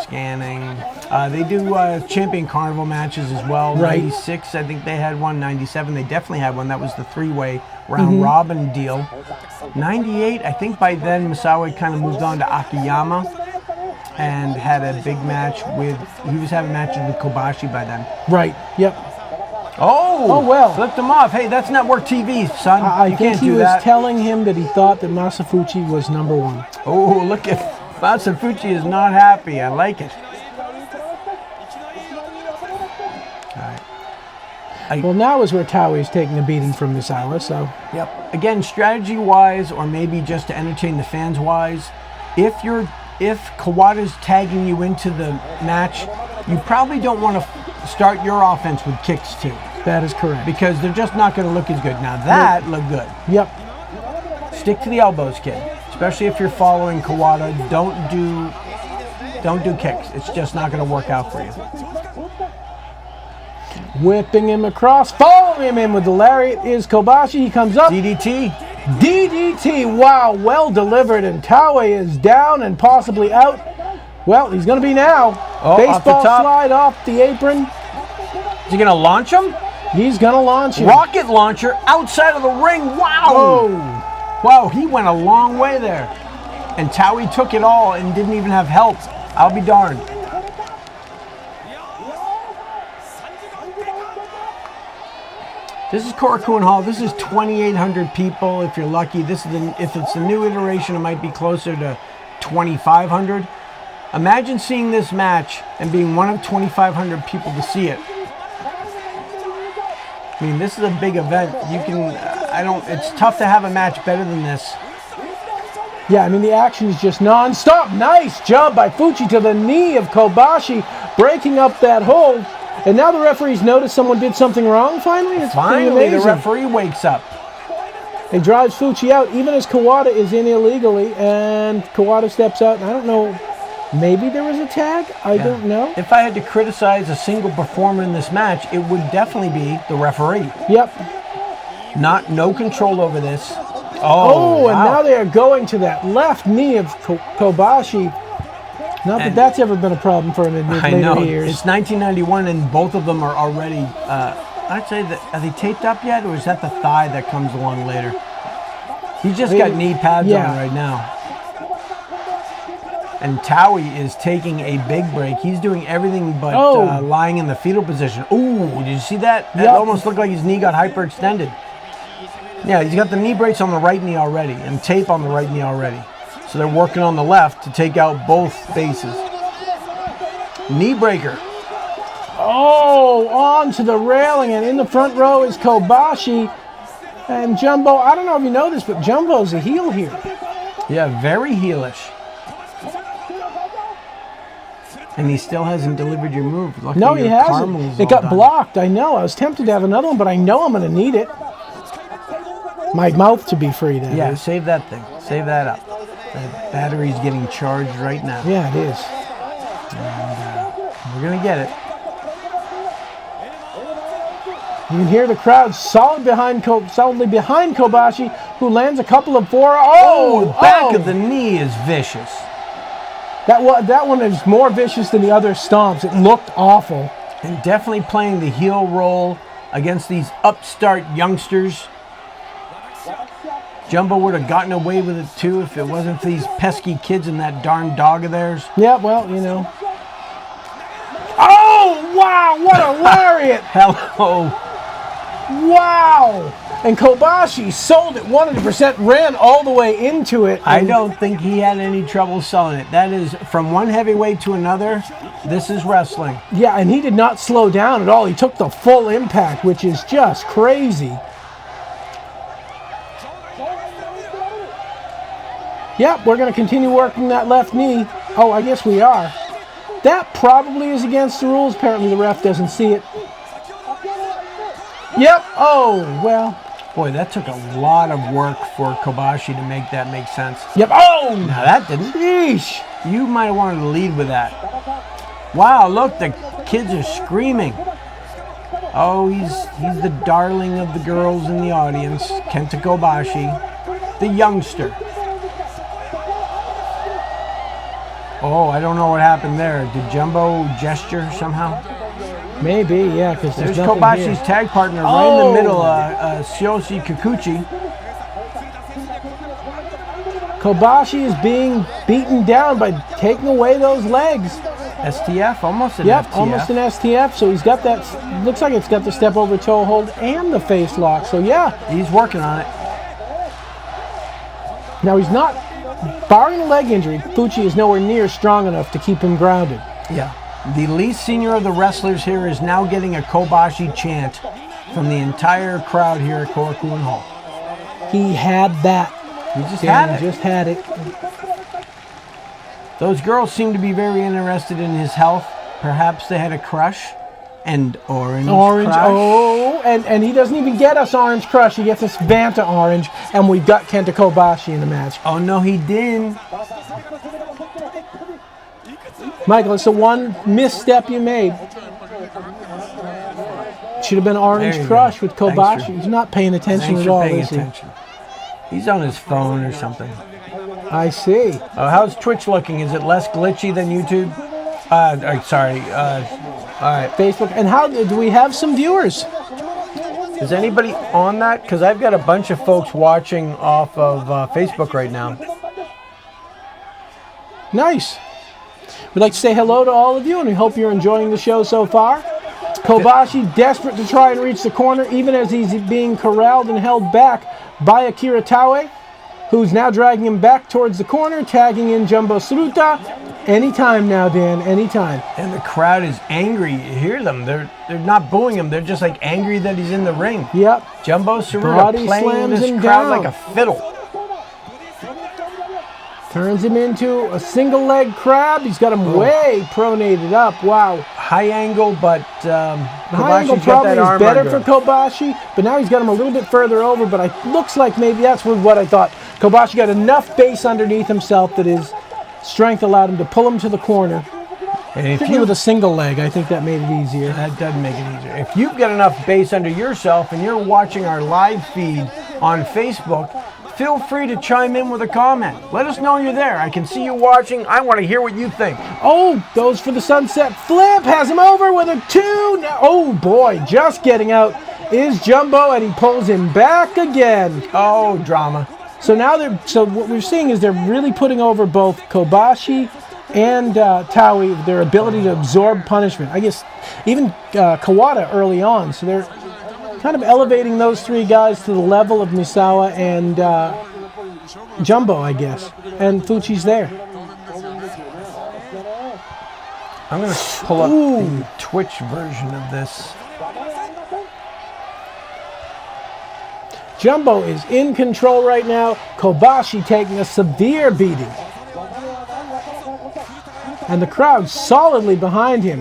They do Champion Carnival matches as well. Right. 96, I think they had one. 97, they definitely had one. That was the three-way round robin deal. 98, I think by then Misawa kind of moved on to Akiyama and had a big match he was having matches with Kobashi by then. Right, yep. Oh well. Flipped him off. Hey, that's network TV, son. I you think can't he do was that. telling him that he thought that Fuchi was number one. Oh, look at Fuchi is not happy. I like it. Well, now is where Taue's taking a beating from Misawa, so. Yep. Again, strategy-wise, or maybe just to entertain the fans-wise, if Kawada's tagging you into the match, you probably don't want to start your offense with kicks too. That is correct. Because they're just not going to look as good. Now that looked good. Yep. Stick to the elbows, kid. Especially if you're following Kawada. Don't do kicks. It's just not going to work out for you. Whipping him across, following him in with the lariat is Kobashi. He comes up. DDT. DDT. Wow, well delivered. And Taue is down and possibly out. Well, he's going to be now. Oh, baseball off the top. slide off the apron. Is he going to launch him? He's going to launch him. Rocket launcher outside of the ring. Wow. Whoa. Wow, he went a long way there. And Taue took it all and didn't even have help. I'll be darned. This is Korakuen Hall. This is 2,800 people if you're lucky. If it's the new iteration, it might be closer to 2,500. Imagine seeing this match and being one of 2,500 people to see it. I mean, this is a big event. It's tough to have a match better than this. Yeah, I mean, the action is just non-stop. Nice job by Fuchi to the knee of Kobashi, breaking up that hold. And now the referees notice someone did something wrong, finally? It's pretty Finally, the amazing. referee wakes up. He drives Fuchi out, even as Kawada is in illegally, and Kawada steps out. And I don't know, maybe there was a tag? I don't know. If I had to criticize a single performer in this match, it would definitely be the referee. Yep. No control over this. Oh, and now they are going to that left knee of Kobashi. Not that that's ever been a problem for him in later years. It's 1991, and both of them are already. I'd say that are they taped up yet, or is that the thigh that comes along later? He's just got knee pads on right now. And Taue is taking a big break. He's doing everything but lying in the fetal position. Ooh, did you see that? That almost looked like his knee got hyperextended. Yeah, he's got the knee brace on the right knee already and tape on the right knee already. So they're working on the left to take out both bases. Knee breaker. Oh, onto the railing, and in the front row is Kobashi. And Jumbo, I don't know if you know this, but Jumbo's a heel here. Yeah, very heelish. And he still hasn't delivered your move. Luckily, no, he hasn't. It got blocked, I know. I was tempted to have another one, but I know I'm going to need it. My mouth to be free, that is. Save that thing. Save that up. The battery's getting charged right now. Yeah, it is. And we're going to get it. You can hear the crowd solidly behind Kobashi, who lands a couple of back of the knee is vicious. That one is more vicious than the other stomps. It looked awful. And definitely playing the heel role against these upstart youngsters. Jumbo would have gotten away with it too if it wasn't for these pesky kids and that darn dog of theirs. Yeah, well, you know. Oh, wow, what a lariat. Hello. Wow. And Kobashi sold it 100%, ran all the way into it. I don't think he had any trouble selling it. That is, from one heavyweight to another, this is wrestling. Yeah, and he did not slow down at all. He took the full impact, which is just crazy. Yep, we're going to continue working that left knee. Oh, I guess we are. That probably is against the rules. Apparently the ref doesn't see it. Yep. Oh, well. Boy, that took a lot of work for Kobashi to make that make sense. Yep. Oh! Now that didn't. Yeesh. You might have wanted to lead with that. Wow, look, the kids are screaming. Oh, he's the darling of the girls in the audience. Kenta Kobashi, the youngster. Oh, I don't know what happened there. Did Jumbo gesture somehow? Maybe, yeah, because there's Kobashi's tag partner right in the middle, Shoshi Kikuchi. Kobashi is being beaten down by taking away those legs. STF, almost an Yep, FTF. almost an STF. So he's got that, looks like it's got the step over toe hold and the face lock. So yeah. He's working on it. Now he's not, barring a leg injury, Fuchi is nowhere near strong enough to keep him grounded. Yeah. The least senior of the wrestlers here is now getting a Kobashi chant from the entire crowd here at Korakuen Hall. He had that. He just had it. Just had it. Those girls seem to be very interested in his health. Perhaps they had a crush. And Orange Crush. Oh, and he doesn't even get us Orange Crush. He gets us Vanta Orange, and we've got Kenta Kobashi in the match. Oh, no, he didn't. Michael, it's the one misstep you made. Should have been Orange Crush with Kobashi. He's not paying attention at all, is he? He's on his phone or something. I see. How's Twitch looking? Is it less glitchy than YouTube? All right, Facebook. And how do we have some viewers? Is anybody on that? Because I've got a bunch of folks watching off of Facebook right now. Nice. We'd like to say hello to all of you, and we hope you're enjoying the show so far. Kobashi desperate to try and reach the corner, even as he's being corralled and held back by Akira Taue, who's now dragging him back towards the corner, tagging in Jumbo Tsuruta. Anytime now, Dan, anytime. And the crowd is angry. You hear them. They're not booing him. They're just like angry that he's in the ring. Yep. Jumbo Tsuruta Body playing slams this him crowd down. like a fiddle. Turns him into a single leg crab. He's got him way pronated up. Wow. High angle, but High angle Kobashi's got probably that is arm better under for him. Kobashi, but now he's got him a little bit further over, but it looks like maybe that's what I thought. Kobashi got enough base underneath himself that his strength allowed him to pull him to the corner. And if Particularly with a single leg, I think that made it easier. That does make it easier. If you've got enough base under yourself and you're watching our live feed on Facebook, feel free to chime in with a comment. Let us know you're there. I can see you watching. I want to hear what you think. Oh, goes for the sunset flip, has him over with a 2. Now, oh boy, just getting out is Jumbo, and he pulls him back again. Oh, drama. So now what we're seeing is they're really putting over both Kobashi and Taue, their ability to absorb punishment. I guess even Kawada early on. So they're kind of elevating those three guys to the level of Misawa and Jumbo, I guess. And Fuchi's there. I'm going to pull up the Twitch version of this. Jumbo is in control right now. Kobashi taking a severe beating. And the crowd solidly behind him.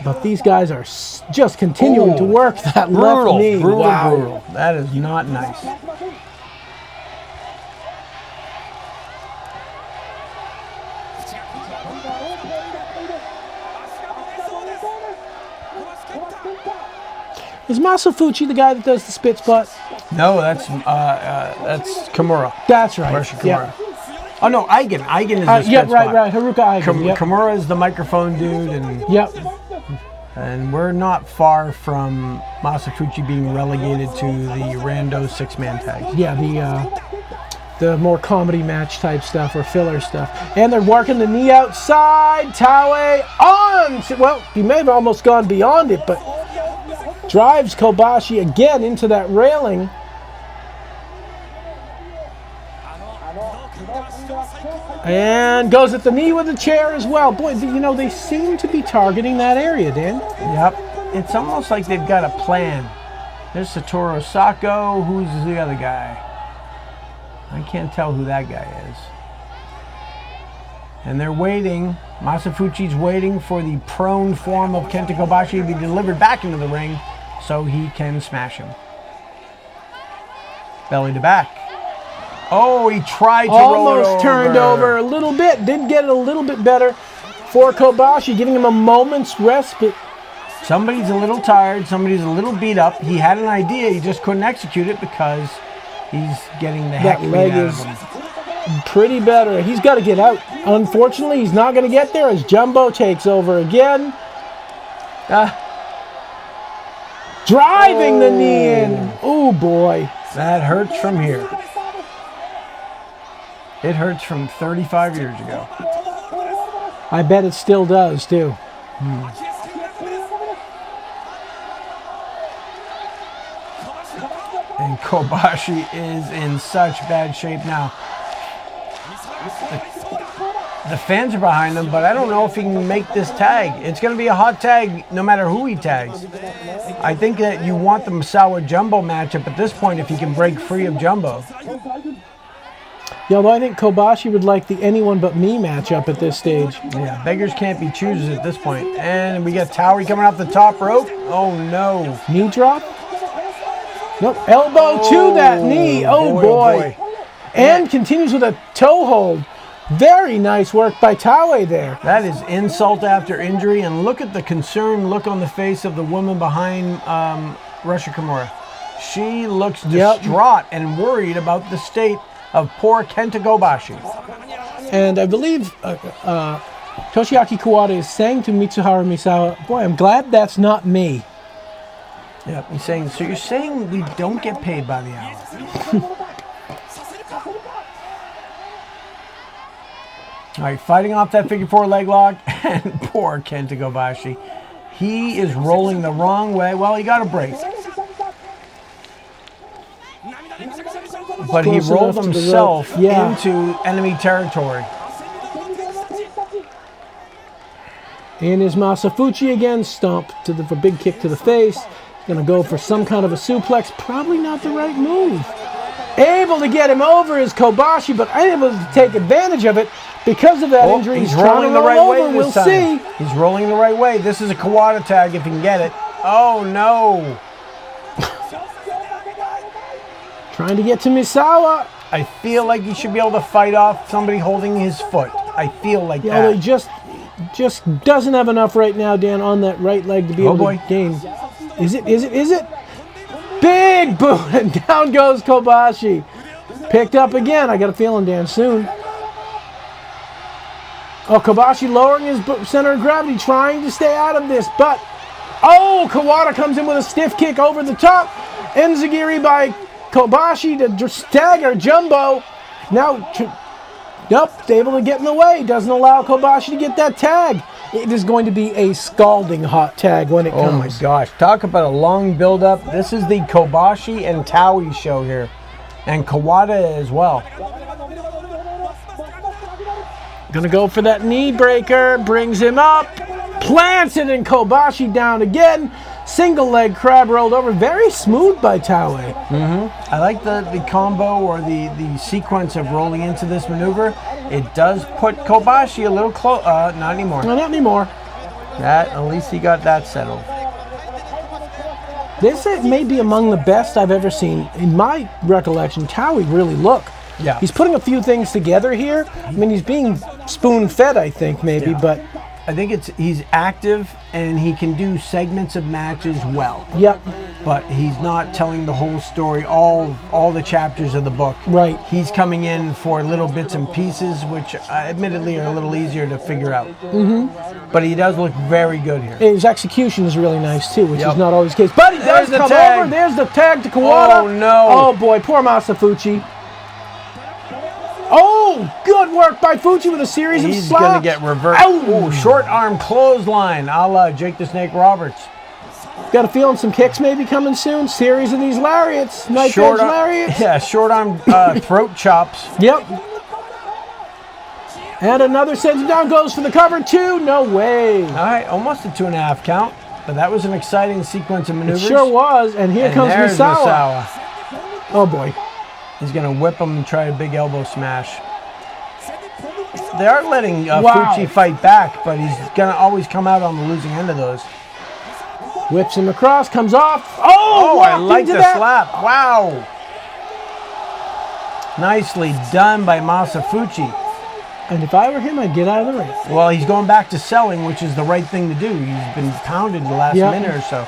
But these guys are just continuing to work that left knee. Brutal. That is not nice. Is Fuchi the guy that does the spit spot? No, that's Kimura. That's right. Kimura. Yeah. Oh no, Eigen. Eigen is the spit yeah, spot. right. Haruka Eigen. Yep. Kimura is the microphone dude, and and we're not far from Fuchi being relegated to the rando 6-man tag. Yeah, the more comedy match type stuff or filler stuff. And they're working the knee outside. Taue on. Well, he may have almost gone beyond it, but drives Kobashi again into that railing. And goes at the knee with the chair as well. Boy, they seem to be targeting that area, Dan. Yep. It's almost like they've got a plan. There's Satoru Sako. Who's the other guy? I can't tell who that guy is. And they're waiting. Fuchi's waiting for the prone form of Kenta Kobashi to be delivered back into the ring so he can smash him. Belly to back. Oh, he tried to roll it over. Almost turned over a little bit. Did get it a little bit better for Kobashi, giving him a moment's respite. Somebody's a little tired. Somebody's a little beat up. He had an idea. He just couldn't execute it because he's getting the heck beat out of him. Pretty better. He's got to get out. Unfortunately, he's not going to get there as Jumbo takes over again. Driving the knee in. Oh, boy. That hurts from here. It hurts from 35 years ago. I bet it still does, too. And Kobashi is in such bad shape now. The fans are behind him, but I don't know if he can make this tag. It's going to be a hot tag no matter who he tags. I think that you want the Misawa Jumbo matchup at this point if he can break free of Jumbo. Yeah, although I think Kobashi would like the anyone but me matchup at this stage. Yeah, beggars can't be choosers at this point. And we got Taue coming off the top rope. Oh, no. Knee drop? Nope. Elbow to that knee. Oh, boy. And continues with a toe hold. Very nice work by Taue there. That is insult after injury. And look at the concerned look on the face of the woman behind Russia Kimura. She looks distraught and worried about the state of poor Kenta Kobashi. And I believe Toshiaki Kawada is saying to Mitsuharu Misawa, boy, I'm glad that's not me. Yeah, he's saying, so you're saying we don't get paid by the hour? All right, fighting off that figure four leg lock, and poor Kenta Kobashi. He is rolling the wrong way. Well, he got a break. But he rolled himself into enemy territory. And is Fuchi again, stomp to the for big kick to the face. Gonna go for some kind of a suplex. Probably not the right move. Able to get him over is Kobashi, but unable to take advantage of it because of that injury. He's rolling the right way We'll see. He's rolling the right way. This is a Kawada tag if he can get it. Oh no. Trying to get to Misawa. I feel like he should be able to fight off somebody holding his foot. I feel like that. Although he just doesn't have enough right now, Dan, on that right leg to be able to gain. Is it? Big boot, and down goes Kobashi. Picked up again. I got a feeling, Dan, soon. Oh, Kobashi lowering his center of gravity, trying to stay out of this, but Kawada comes in with a stiff kick over the top. Enzigiri by Kobashi to stagger Jumbo. Now, able to get in the way. Doesn't allow Kobashi to get that tag. It is going to be a scalding hot tag when it comes. Oh my gosh. Talk about a long build-up. This is the Kobashi and Taue show here. And Kawada as well. Gonna go for that knee breaker. Brings him up. Plants it, and Kobashi down again. Single leg crab rolled over. Very smooth by Taue. I like the combo or the sequence of rolling into this maneuver. It does put Kobashi a little close. Not anymore. No, not anymore. At least he got that settled. This may be among the best I've ever seen. In my recollection, Taue really looked. Yeah. He's putting a few things together here. I mean, he's being spoon-fed, I think, maybe, but... I think he's active and he can do segments of matches well. Yep. But he's not telling the whole story, all the chapters of the book. Right. He's coming in for little bits and pieces, which admittedly are a little easier to figure out. But he does look very good here. His execution is really nice too, which is not always the case. But he does come over. There's the tag to Kawada. Oh no. Oh boy, poor Fuchi. Oh, good work by Fuchi with a series of slaps. He's going to get reversed. Oh, short arm clothesline a la Jake the Snake Roberts. Got a feeling some kicks may be coming soon. Series of these lariats. Knife edge lariats. Yeah, short arm throat chops. Yep. And another sends him down, goes for the cover. 2, no way. All right, almost a 2.5 count. But that was an exciting sequence of maneuvers. It sure was. And here comes Misawa. Oh boy. He's going to whip him and try a big elbow smash. They are letting Fuchi fight back, but he's going to always come out on the losing end of those. Whips him across, comes off. I like the slap. Wow. Nicely done by Fuchi. And if I were him, I'd get out of the ring. Well, he's going back to selling, which is the right thing to do. He's been pounded the last minute or so.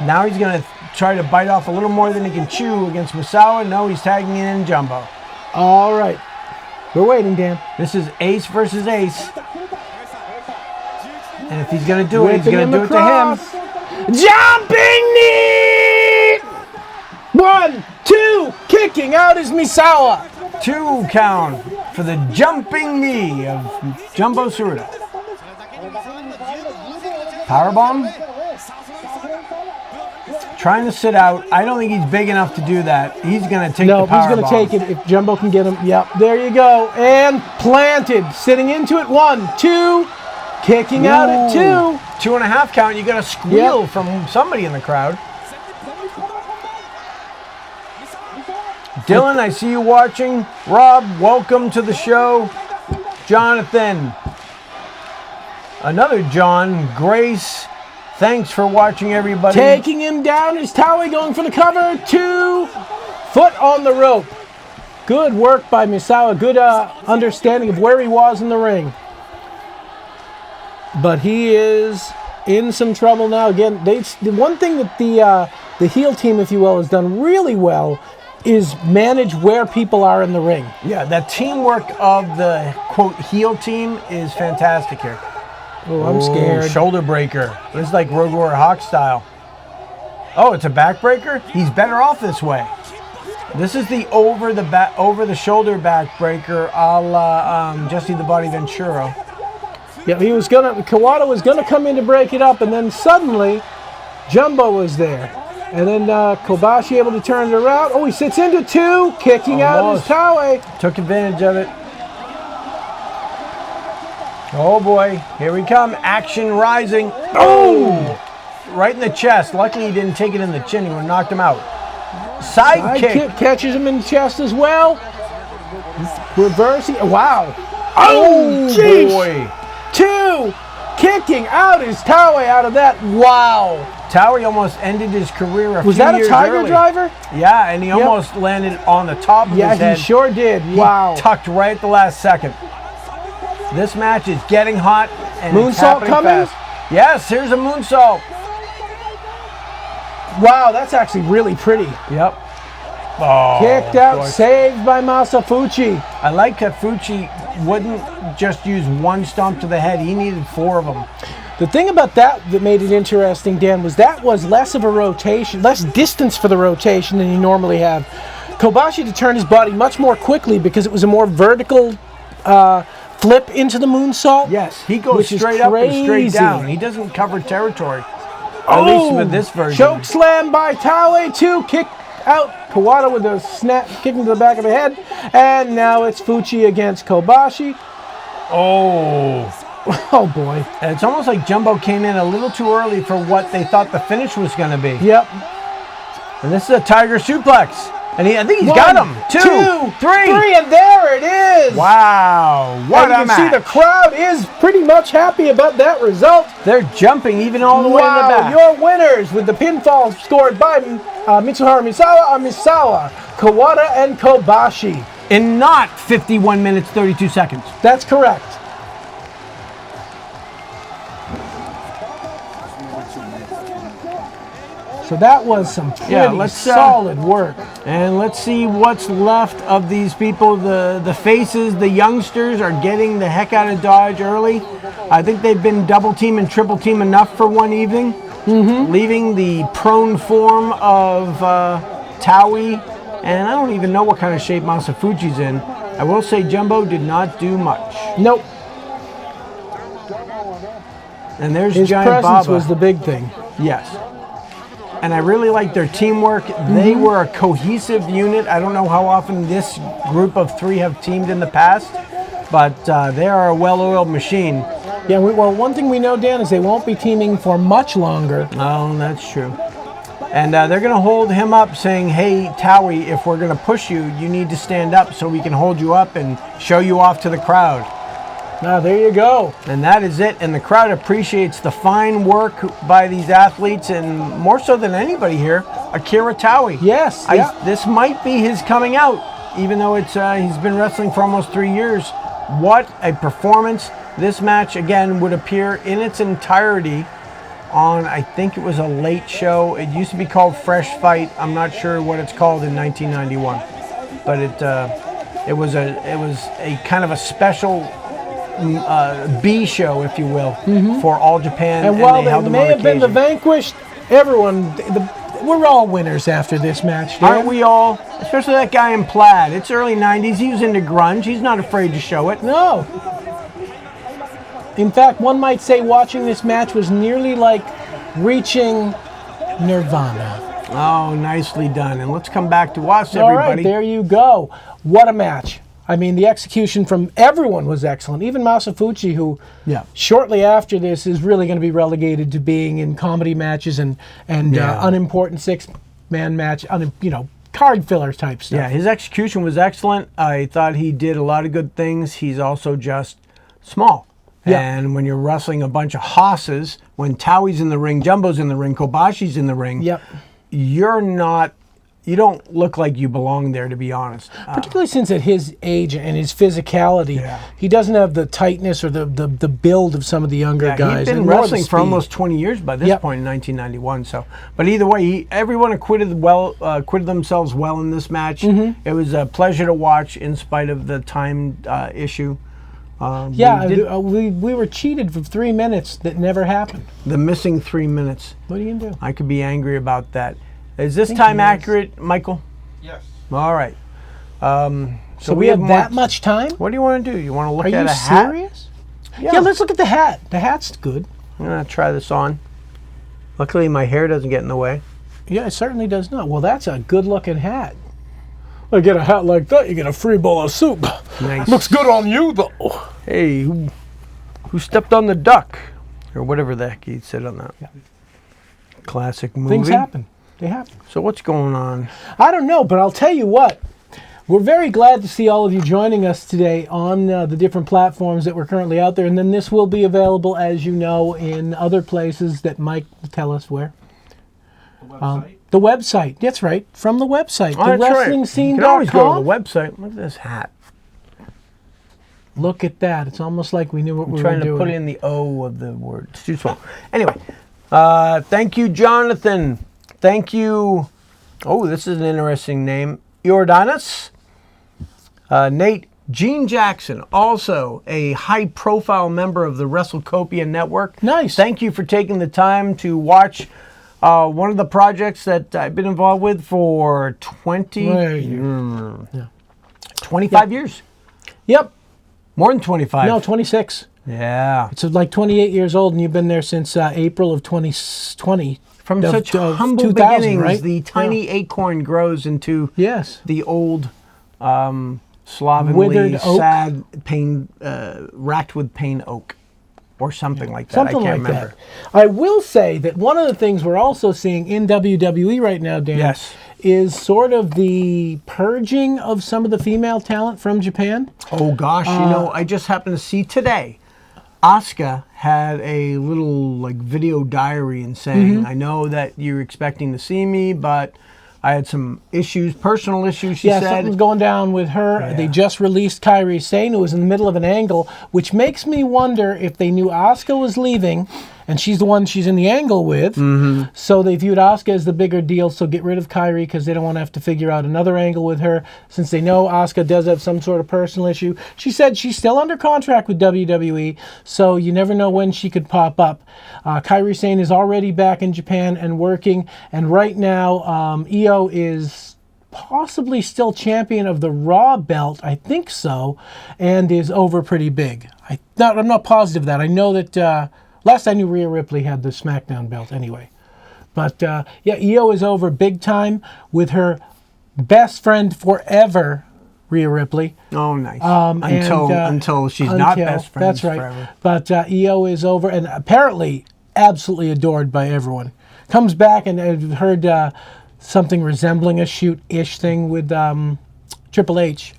Now he's going to try to bite off a little more than he can chew against Misawa. No, he's tagging in Jumbo. All right. We're waiting, Dan. This is Ace versus Ace. And if he's going to do it, he's going to do it to him. Jumping knee! 1, 2, kicking out is Misawa. 2 count for the jumping knee of Jumbo Tsuruta. Powerbomb. Trying to sit out. I don't think he's big enough to do that. He's going to take the powerbomb. No, he's going to take it if Jumbo can get him. Yep, there you go. And planted. Sitting into it. 1, 2. Kicking out at 2. 2.5 count. You got a squeal from somebody in the crowd. Dylan, I see you watching. Rob, welcome to the show. Jonathan. Another John. Grace. Thanks for watching, everybody. Taking him down is Taue going for the cover. 2 foot on the rope. Good work by Misawa. Good understanding of where he was in the ring. But he is in some trouble now. Again, the one thing that the heel team, if you will, has done really well is manage where people are in the ring. Yeah, that teamwork of the, quote, heel team is fantastic here. Oh, I'm scared. Shoulder breaker. This is like Road Warrior Hawk style. Oh, it's a backbreaker? He's better off this way. This is the over the shoulder backbreaker a la Jesse the Body Ventura. Yeah, Kawada was gonna come in to break it up, and then suddenly Jumbo was there. And then Kobashi able to turn it around. Oh, he sits into 2, kicking out his Taue. Took advantage of it. Oh boy, here we come. Action rising. Oh! Right in the chest. Luckily he didn't take it in the chin. He would have knocked him out. Side kick. Catches him in the chest as well. Reversing. Wow. Oh, boy. 2. Kicking out his Taue out of that. Wow. Taue almost ended his career a few years Was that a Tiger early. driver? Yeah, and he almost landed on the top of his head. Yeah, he sure did. He Wow. tucked right at the last second. This match is getting hot and it's Moonsault happening coming? fast. Yes, here's a moonsault. Wow, that's actually really pretty. Yep. Oh, Kicked out, saved by Fuchi. I like that Fuchi wouldn't just use one stomp to the head. He needed 4 of them. The thing about that made it interesting, Dan, was that was less of a rotation, less distance for the rotation than you normally have. Kobashi to turn his body much more quickly because it was a more vertical flip into the moonsault. Yes, he goes straight up and straight down. He doesn't cover territory. At least with this version. Choke slam by Taue, 2, kick out Kawada with a snap, kick into the back of the head. And now it's Fuchi against Kobashi. Oh. Oh boy. And it's almost like Jumbo came in a little too early for what they thought the finish was going to be. Yep. And this is a Tiger suplex. And I think he's 1, got him. 2, 3, and there it is. Wow. What and a you can match. see the crowd is pretty much happy about that result. They're jumping even all the way in the back. Your winners with the pinfall scored by Mitsuharu Misawa, Kawada, and Kobashi. In not 51 minutes, 32 seconds. That's correct. So that was some pretty solid work. And let's see what's left of these people. The faces, the youngsters are getting the heck out of Dodge early. I think they've been double team and triple team enough for one evening. Leaving the prone form of Taue. And I don't even know what kind of shape Masafuchi's in. I will say Jumbo did not do much. Nope. And there's His Giant presence Baba. was the big thing. Yes. And I really like their teamwork. They were a cohesive unit. I don't know how often this group of 3 have teamed in the past, but they are a well-oiled machine. Yeah, well, one thing we know, Dan, is they won't be teaming for much longer. Oh, that's true. And they're going to hold him up saying, hey, Taue, if we're going to push you, you need to stand up so we can hold you up and show you off to the crowd. Now, there you go. And that is it. And the crowd appreciates the fine work by these athletes, and more so than anybody here, Akira Taue. Yes. This might be his coming out, even though it's he's been wrestling for almost 3 years. What a performance. This match, again, would appear in its entirety on, I think it was a late show. It used to be called Fresh Fight. I'm not sure what it's called in 1991. But it was a kind of a special B show, if you will, for All Japan, and while they may have been the vanquished, everyone, we're all winners after this match, Dan. Aren't we all? Especially that guy in plaid. It's early 90s. He was into grunge. He's not afraid to show it. No. In fact, one might say watching this match was nearly like reaching Nirvana. Oh, nicely done. And let's come back to us, everybody. All right, there you go. What a match. I mean, the execution from everyone was excellent. Even Masafuchi, who shortly after this is really going to be relegated to being in comedy matches and unimportant 6-man match, card filler type stuff. Yeah, his execution was excellent. I thought he did a lot of good things. He's also just small. Yeah. And when you're wrestling a bunch of hosses, when Taue's in the ring, Jumbo's in the ring, Kobashi's in the ring, Yep. you don't look like you belong there, to be honest. Particularly since at his age and his physicality, he doesn't have the tightness or the build of some of the younger guys. He'd been and more the wrestling for speed. almost 20 years by this point in 1991. So, but either way, everyone acquitted themselves well in this match. It was a pleasure to watch, in spite of the time issue. We were cheated for 3 minutes that never happened. The missing 3 minutes. What are you gonna do? I could be angry about that. Is this time accurate, Michael? Yes. All right. So we have that much time? What do you want to do? You want to look Are at you a hat? serious? Yeah, let's look at the hat. The hat's good. I'm going to try this on. Luckily, my hair doesn't get in the way. Yeah, it certainly does not. Well, that's a good-looking hat. I get a hat like that, you get a free bowl of soup. Nice. Looks good on you, though. Hey, who stepped on the duck? Or whatever the heck he said on that. Yeah. Classic movie. Things happen. They happen. So what's going on? I don't know, but I'll tell you what. We're very glad to see all of you joining us today on the different platforms that we're currently out there. And then this will be available, as you know, in other places that Mike will tell us where. The website? The website. That's right. From the website. Oh, that's right. You can always go to the website. Look at this hat. Look at that. It's almost like we knew what we were doing. Trying to put in the O of the word. It's too small. Anyway, thank you, Jonathan. Thank you. Oh, this is an interesting name. Iordanis. Nate. Gene Jackson, also a high-profile member of the WrestleCopia Network. Nice. Thank you for taking the time to watch one of the projects that I've been involved with for 25 years. Yep. More than 25. No, 26. Yeah. It's like 28 years old, and you've been there since April of 2020. From such humble 2000, beginnings, right? the tiny acorn grows into the old slovenly, withered oak. sad, pain, racked with pain oak. Or something like that. Something I can't like remember. that. I will say that one of the things we're also seeing in WWE right now, Dan, is sort of the purging of some of the female talent from Japan. Oh gosh, I just happened to see today, Asuka had a little video diary and saying, I know that you're expecting to see me, but I had some issues, personal issues, she said. Something's going down with her. Yeah. They just released Kairi Sane, who was in the middle of an angle, which makes me wonder if they knew Asuka was leaving, and she's the one she's in the angle with, so they viewed Asuka as the bigger deal, so get rid of Kairi because they don't want to have to figure out another angle with her, since they know Asuka does have some sort of personal issue. She said she's still under contract with WWE, so you never know when she could pop up. Kairi Sane is already back in Japan and working, and right now Io is possibly still champion of the Raw belt, I think so, and is over pretty big. I'm not positive of that. I know that last I knew Rhea Ripley had the SmackDown belt anyway. But Io is over big time with her best friend forever, Rhea Ripley. Oh, nice. Until she's not best friends forever. But Io is over, and apparently absolutely adored by everyone. Comes back, and I've heard something resembling a shoot-ish thing with Triple H,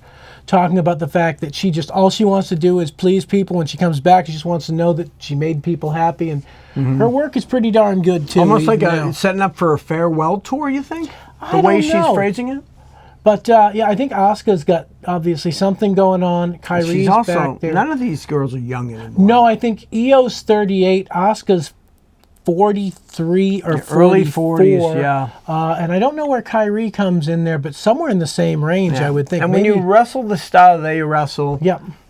talking about the fact that all she wants to do is please people. When she comes back, she just wants to know that she made people happy, and her work is pretty darn good too. Almost like setting up for a farewell tour, you think? The way she's phrasing it? But I think Asuka's got obviously something going on. Kairi's also back there. None of these girls are young anymore. No, I think Io's 38, Asuka's 43 or 44. Early 40s, yeah. And I don't know where Kairi comes in there, but somewhere in the same range, I would think. And when you wrestle the style they wrestle,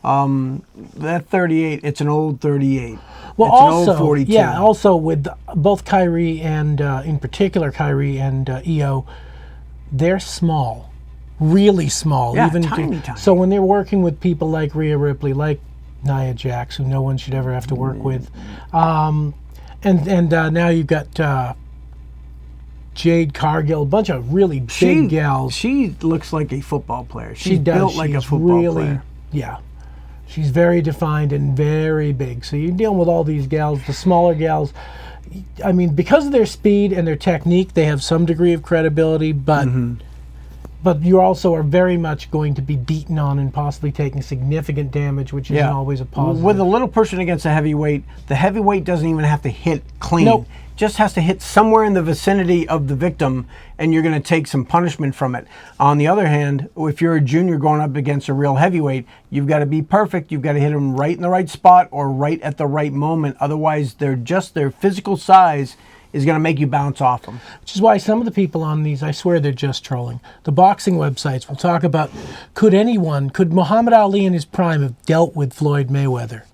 that 38, it's an old 38. Well, it's also, an old 42. Also with both Kairi and, in particular, Kairi and Io, they're small. Really small. Yeah, tiny. So when they're working with people like Rhea Ripley, like Nia Jax, who no one should ever have to work with, and now you've got Jade Cargill, a bunch of really big gals. She looks like a football player. She's built like a football player. Yeah. She's very defined and very big. So you're dealing with all these gals, the smaller gals. I mean, because of their speed and their technique, they have some degree of credibility, but but you also are very much going to be beaten on and possibly taking significant damage, which isn't always a positive. With a little person against a heavyweight, the heavyweight doesn't even have to hit clean. Nope. Just has to hit somewhere in the vicinity of the victim, and you're going to take some punishment from it. On the other hand, if you're a junior going up against a real heavyweight, you've got to be perfect. You've got to hit them right in the right spot or right at the right moment. Otherwise, their physical size is going to make you bounce off them. Which is why some of the people on these, I swear they're just trolling. The boxing websites will talk about, could Muhammad Ali in his prime have dealt with Floyd Mayweather?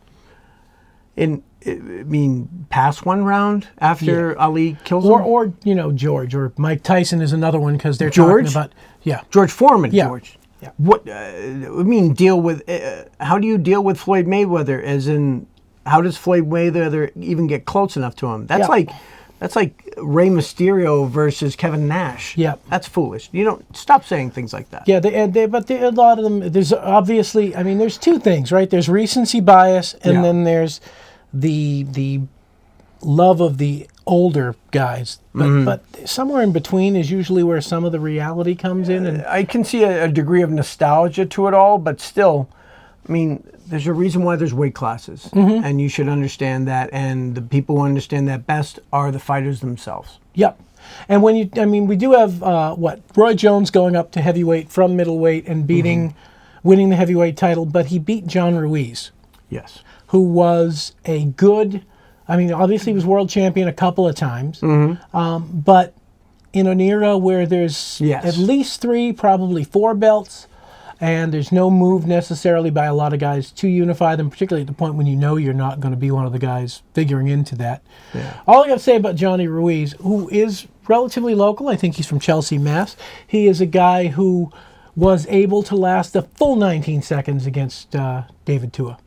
Pass one round after Ali kills him? Or George, or Mike Tyson is another one, because they're George? talking about, George Foreman, Yeah. George. Yeah. What, deal with, how do you deal with Floyd Mayweather, as in, how does Floyd Mayweather even get close enough to him? That's like Rey Mysterio versus Kevin Nash. Yeah. That's foolish. You don't stop saying things like that. Yeah, but a lot of them, there's obviously, there's two things, right? There's recency bias, and then there's the love of the older guys. But somewhere in between is usually where some of the reality comes in. And I can see a degree of nostalgia to it all, but still, there's a reason why there's weight classes, and you should understand that, and the people who understand that best are the fighters themselves. Yep. And when we do have, Roy Jones going up to heavyweight from middleweight and winning the heavyweight title, but he beat John Ruiz. Yes. Who was a good, obviously he was world champion a couple of times, but in an era where there's at least 3, probably 4 belts, and there's no move necessarily by a lot of guys to unify them, particularly at the point when you're not going to be one of the guys figuring into that. Yeah. All I got to say about Johnny Ruiz, who is relatively local, I think he's from Chelsea, Mass. He is a guy who was able to last a full 19 seconds against David Taue.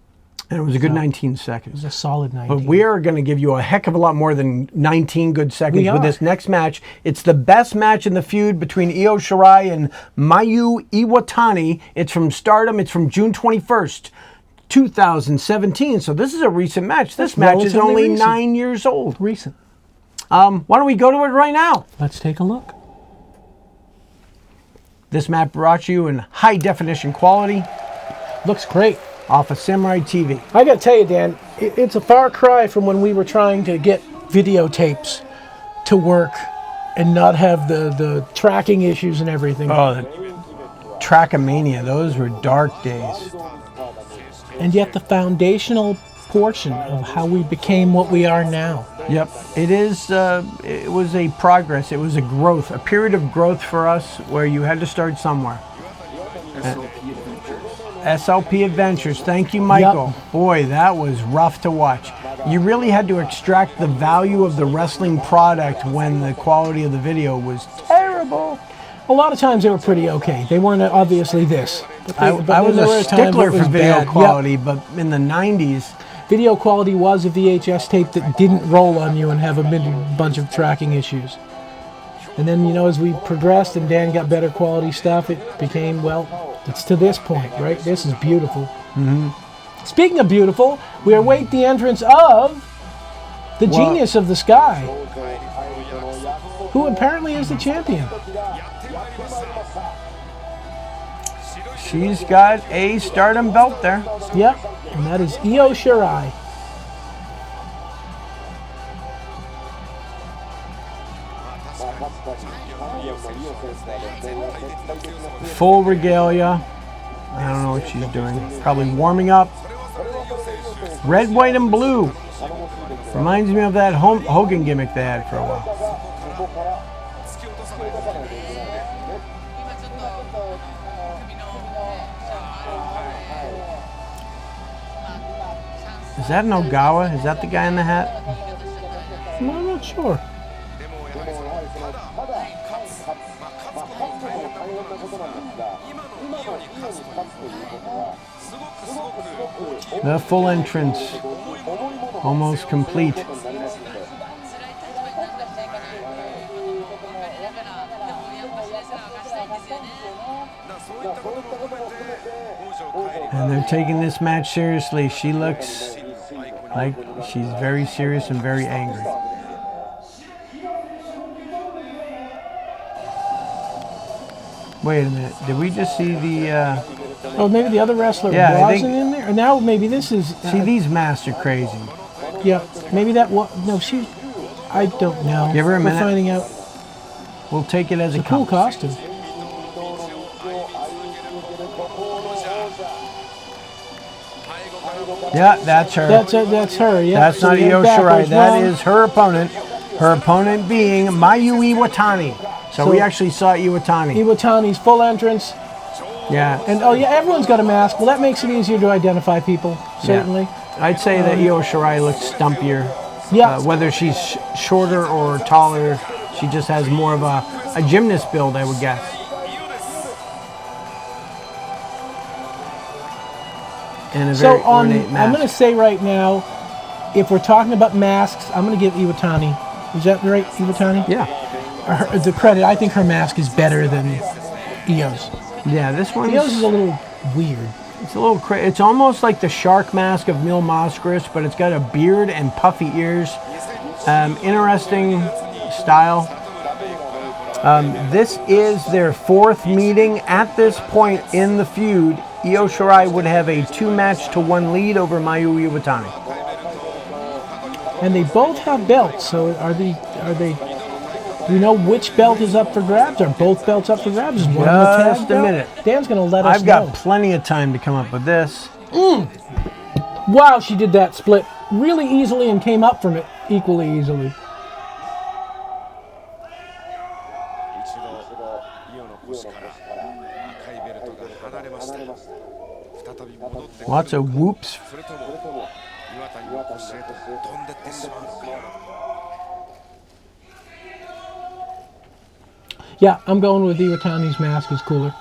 And it was a good 19 seconds. It was a solid 19. But we are going to give you a heck of a lot more than 19 good seconds with this next match. It's the best match in the feud between Io Shirai and Mayu Iwatani. It's from Stardom. It's from June 21st, 2017. So this is a recent match. This match is only 9 years old. Recent. Why don't we go to it right now? Let's take a look. This match brought to you in high definition quality. Looks great. Off of Samurai TV. I got to tell you, Dan, it's a far cry from when we were trying to get videotapes to work and not have the tracking issues and everything. Oh, the Trackamania. Those were dark days. And yet the foundational portion of how we became what we are now. Yep. It was a progress. It was a growth, a period of growth for us where you had to start somewhere. SLP Adventures. Thank you, Michael. Yep. Boy, that was rough to watch. You really had to extract the value of the wrestling product when the quality of the video was terrible. A lot of times they were pretty okay. They weren't obviously this. I was a stickler for video quality, but in the 90s... Video quality was a VHS tape that didn't roll on you and have a bunch of tracking issues. And then, as we progressed and Dan got better quality stuff, it became, it's to this point, right? This is beautiful. Speaking of beautiful, we await the entrance of the genius of the sky, who apparently is the champion. She's got a Stardom belt there. Yep, and that is Io Shirai. Full regalia. I don't know what she's doing. Probably warming up. Red, white, and blue. Reminds me of that Hogan gimmick they had for a while. Is that an Ogawa? Is that the guy in the hat? No, I'm not sure. The full entrance, almost complete. And they're taking this match seriously. She looks like she's very serious and very angry. Wait a minute. Did we just see the... Oh, maybe the other wrestler Yeah, I wasn't think- in there? Or now maybe this is... See, these masks are crazy. Yeah, maybe that was... No, she... I don't know. Give her a minute. We're finding out. We'll take it as It's it a cool comes. costume. Yeah, that's her. That's her, yeah. That's So not we Io went Shirai. backwards, That wrong. is her opponent. Her opponent being Mayu Iwatani. So we actually saw Iwatani. Iwatani's full entrance. Yeah. And, oh, yeah, everyone's got a mask. Well, that makes it easier to identify people, certainly. I'd say that Io Shirai looks stumpier. Yeah. Whether she's shorter or taller, she just has more of a gymnast build, I would guess. And a very So on, ornate mask. I'm going to say right now, if we're talking about masks, I'm going to give Iwatani. Is that right, Iwatani? Yeah. The credit. I think her mask is better than Io's. Yeah, this one Io's is a little weird. It's a little crazy. It's almost like the shark mask of Mil Mascaris, but it's got a beard and puffy ears. Interesting style. This is their fourth meeting. At this point in the feud, Io Shirai would have a 2-match-to-1 lead over Mayu Iwatani. And they both have belts. So are they? Do you know which belt is up for grabs? Are both belts up for grabs? Is one the tag Just a belt? minute. Dan's going to let us I've got know. plenty of time to come up with this. Wow, she did that split really easily and came up from it equally easily. Lots of whoops. Yeah, I'm going with Iwatani's mask is cooler.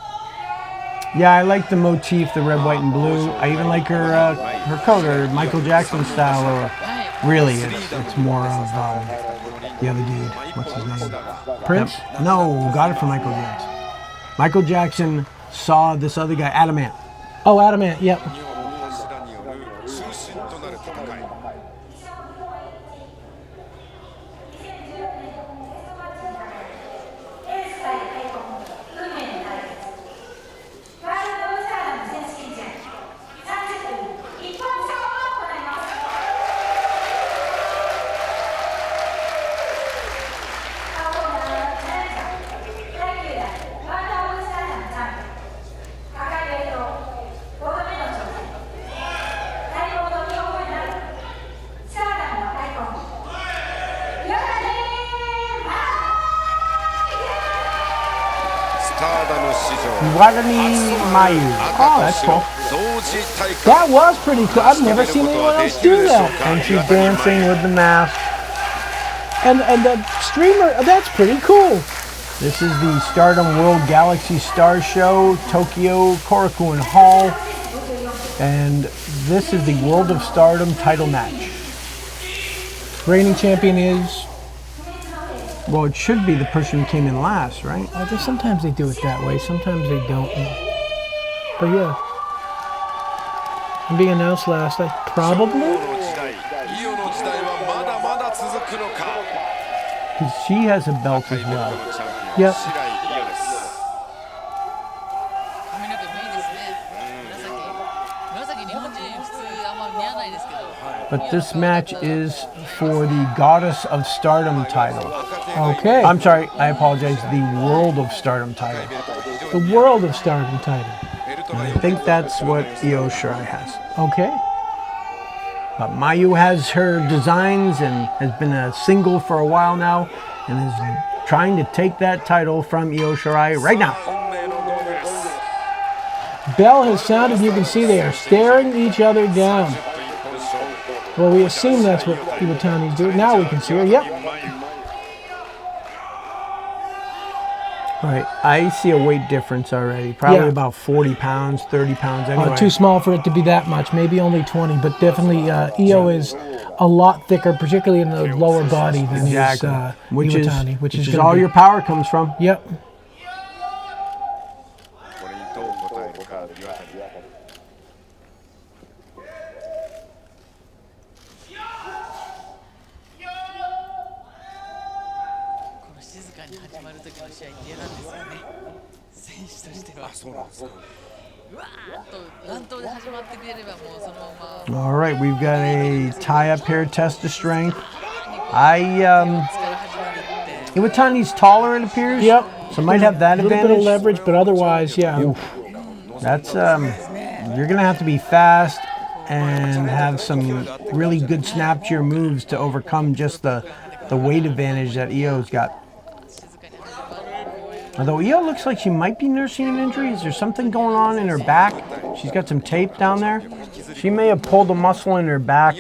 Yeah, I like the motif, the red, white, and blue. I even like her coat, her Michael Jackson style, or really, it's more of the other dude. What's his name? Prince? No, got it from Michael Jackson. Michael Jackson saw this other guy, Adamant. Oh, Adamant, yep. Iwatani Mayu. Oh, that's cool. That was pretty cool. I've never seen anyone else do that. And she's dancing with the mask. And the streamer, that's pretty cool. This is the Stardom World Galaxy Star Show, Tokyo Korakuen Hall. And this is the World of Stardom title match. Reigning champion is... Well, it should be the person who came in last, right? Sometimes they do it that way, sometimes they don't. But yeah. I'm being announced last night. Probably? Because she has a belt as well. Yep. But this match is for the Goddess of Stardom title. Okay. I'm sorry, I apologize, the World of Stardom title. The World of Stardom title. And I think that's what Io Shirai has. Okay. But Mayu has her designs and has been a single for a while now and is trying to take that title from Io Shirai right now. Bell has sounded, you can see they are staring each other down. Well, we assume that's what Iwatani's doing. Now we can see her. Yep. All right, I see a weight difference already. Probably Yeah. about 40 pounds, 30 pounds anyway. Too small for it to be that much. Maybe only 20, but definitely Io is a lot thicker, particularly in the lower body than Exactly. is Which Iwatani. is gonna all be- your power comes from. Yep. 選手としては。うわーっと乱闘で始まってくれればもうそのまま。 All right, we've got a tie up here, test of strength. Iwatani's taller, it appears. Yep. So might have that a little advantage. bit of leverage, but otherwise, yeah. That's you're gonna have to be fast and have some really good snap to your moves to overcome just the weight advantage that Io's got. Although Io looks like she might be nursing an injury. Is there something going on in her back? She's got some tape down there. She may have pulled a muscle in her back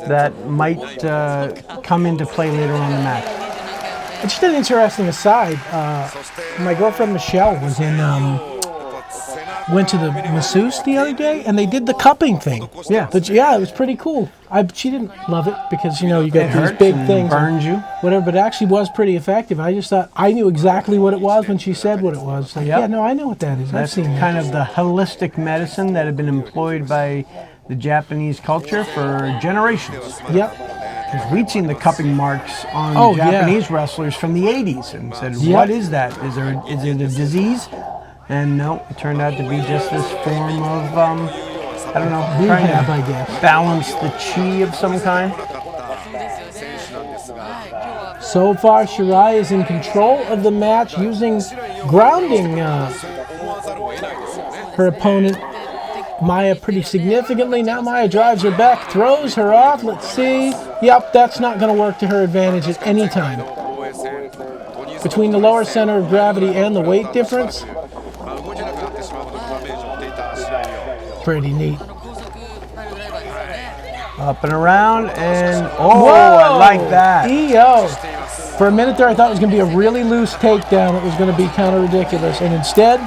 that might come into play later on in the match. It's just an interesting aside. My girlfriend Michelle was went to the masseuse the other day, and they did the cupping thing. Yeah. Yeah, it was pretty cool. She didn't love it because, you know, you get these big things. Burns you. Whatever, but it actually was pretty effective. I just thought I knew exactly what it was when she said what it was. Like, yeah, no, I know what that is. That's I've seen kind that. of the holistic medicine that had been employed by the Japanese culture for generations. Yep. Because we'd seen the cupping marks on Japanese wrestlers from the 80s and said, what is that? Is it a disease? And no, it turned out to be just this form of, I don't know, trying to I guess. balance the chi of some kind. So far, Shirai is in control of the match, grounding her opponent, Maya, pretty significantly. Now Maya drives her back, throws her off. Let's see. Yep, that's not going to work to her advantage at any time. Between the lower center of gravity and the weight difference, pretty neat. Up and around, and Whoa! I like that. Io. For a minute there, I thought it was going to be a really loose takedown that was going to be kind of ridiculous, and instead,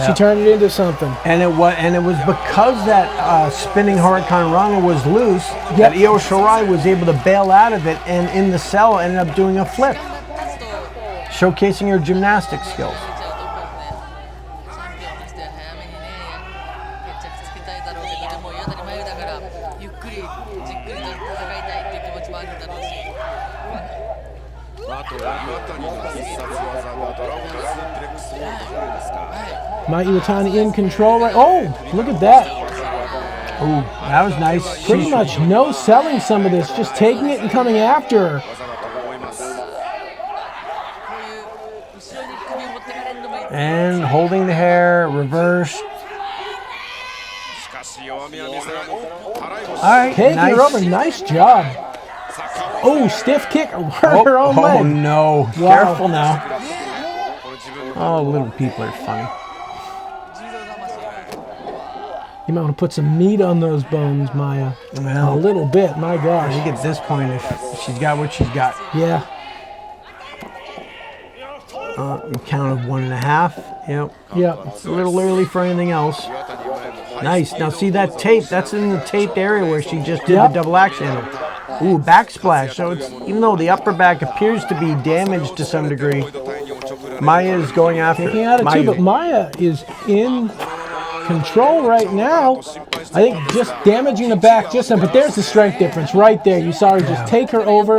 she turned it into something. And it was because that spinning Huracan Rana was loose that Io Shirai was able to bail out of it, and in the cell ended up doing a flip, showcasing her gymnastic skills. Iwatani in control. Right. Oh, look at that. Ooh, that was nice. Pretty much no selling some of this, just taking it and coming after her. And holding the hair, reverse. All right, taking her over. Nice job. Oh, stiff kick. Her own leg. Oh, no. Wow. Careful now. Oh, little people are funny. You might want to put some meat on those bones, Maya. Well, a little bit, my gosh. I think at this point, if she's got what she's got. Yeah. Count of 1.5. Yep. Yep. It's a little early for anything else. Nice. Now see that tape? That's in the taped area where she just did the double axe handle. Ooh, backsplash. So it's, even though the upper back appears to be damaged to some degree, Maya is going after it. Taking out it too, but Maya is in control right now. I think just damaging the back just some, but there's the strength difference right there. You saw her just take her over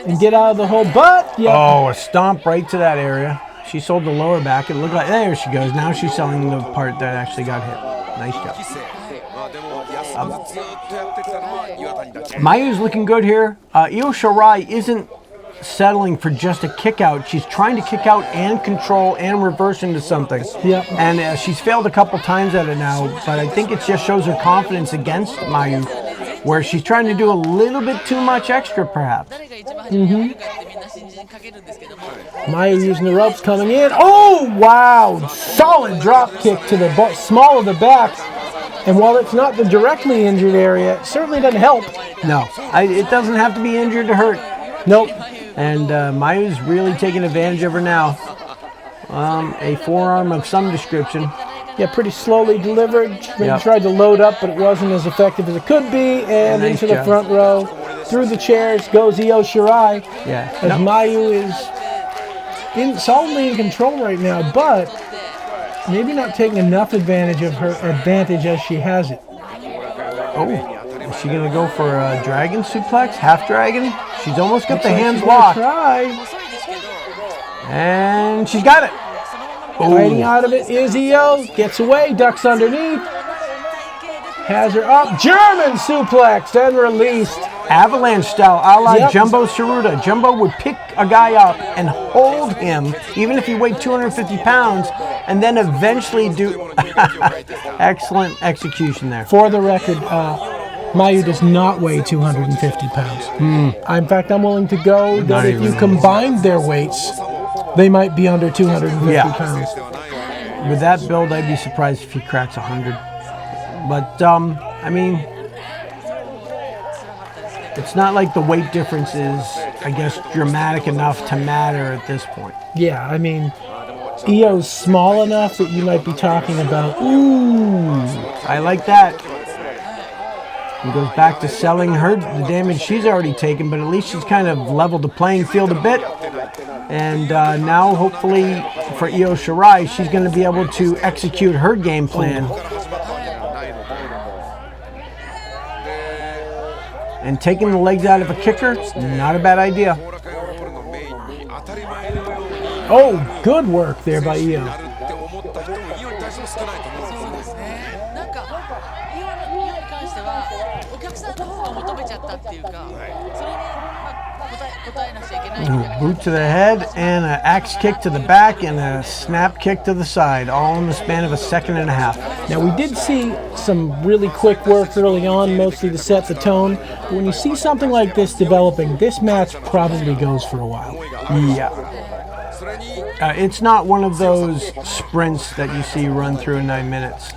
and get out of the hole, but oh, a stomp right to that area. She sold the lower back. It looked like, there she goes. Now she's selling the part that actually got hit. Nice job. Mayu's looking good here. Io Shirai isn't settling for just a kick out. She's trying to kick out and control and reverse into something. Yep. And she's failed a couple times at it now, but I think it just shows her confidence against Mayu, where she's trying to do a little bit too much extra, perhaps. Maya using the ropes coming in. Oh, wow. Solid drop kick to the small of the back. And while it's not the directly injured area, it certainly doesn't help. No, it doesn't have to be injured to hurt. Nope. And Mayu's really taking advantage of her now. A forearm of some description. Yeah, pretty slowly delivered. Maybe tried to load up, but it wasn't as effective as it could be. And nice into the front row. Through the chairs goes Io Shirai. Yeah. As Mayu is solidly in control right now, but maybe not taking enough advantage of her advantage as she has it. Oh, is she going to go for a dragon suplex? Half dragon? She's almost got the hands locked. Try. And she's got it. Fighting out of it is Io. Gets away, ducks underneath. Has her up. German suplex and released. Avalanche style, a la Jumbo Tsuruta. Jumbo would pick a guy up and hold him, even if he weighed 250 pounds, and then eventually do... Excellent execution there. For the record, Mayu does not weigh 250 pounds. In fact, I'm willing to go that if you combined their weights, they might be under 250 pounds. With that build, I'd be surprised if he cracks 100. But, I mean, it's not like the weight difference is, I guess, dramatic enough to matter at this point. Yeah, I mean, Io's small enough that you might be talking about, ooh. I like that. He goes back to selling her the damage she's already taken, but at least she's kind of leveled the playing field a bit. And now, hopefully, for Io Shirai, she's going to be able to execute her game plan. And taking the legs out of a kicker, not a bad idea. Oh, good work there by Io. っていうか、それに答えなくちゃいけない。 Boot to the head and an axe kick to the back and a snap kick to the side, all in the span of a second and a half. Now we did see some really quick work early on, mostly to set the tone. But when you see something like this developing, this match probably goes for a while. Yeah. It's not one of those sprints that you see run through in 9 minutes.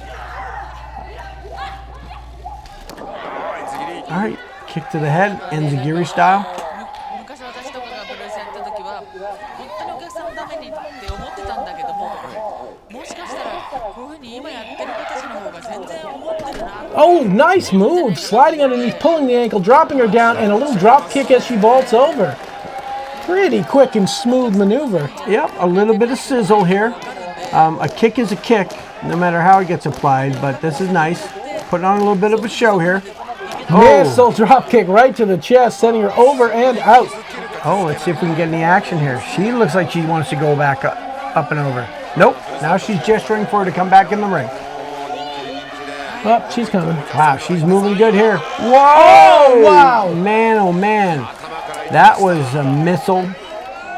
All right, kick to the head, enzigiri style. 昔私とかがプロレスやった時は本当にお客さんのためにって思ってたんだけども、もしかしたらこういうふうに今やってる子たちの方が全然思ってるな。 Oh, nice move! Sliding underneath, pulling the ankle, dropping her down, and a little drop kick as she vaults over. Pretty quick and smooth maneuver. Yep, a little bit of sizzle here. A kick is a kick, no matter how it gets applied, but this is nice. Putting on a little bit of a show here. Missile drop kick right to the chest, sending her over and out. Oh, let's see if we can get any action here. She looks like she wants to go back up and over. Nope, now she's gesturing for her to come back in the ring. Oh, she's coming. Wow, she's moving good here. Whoa! Oh, wow! Man, oh man. That was a missile.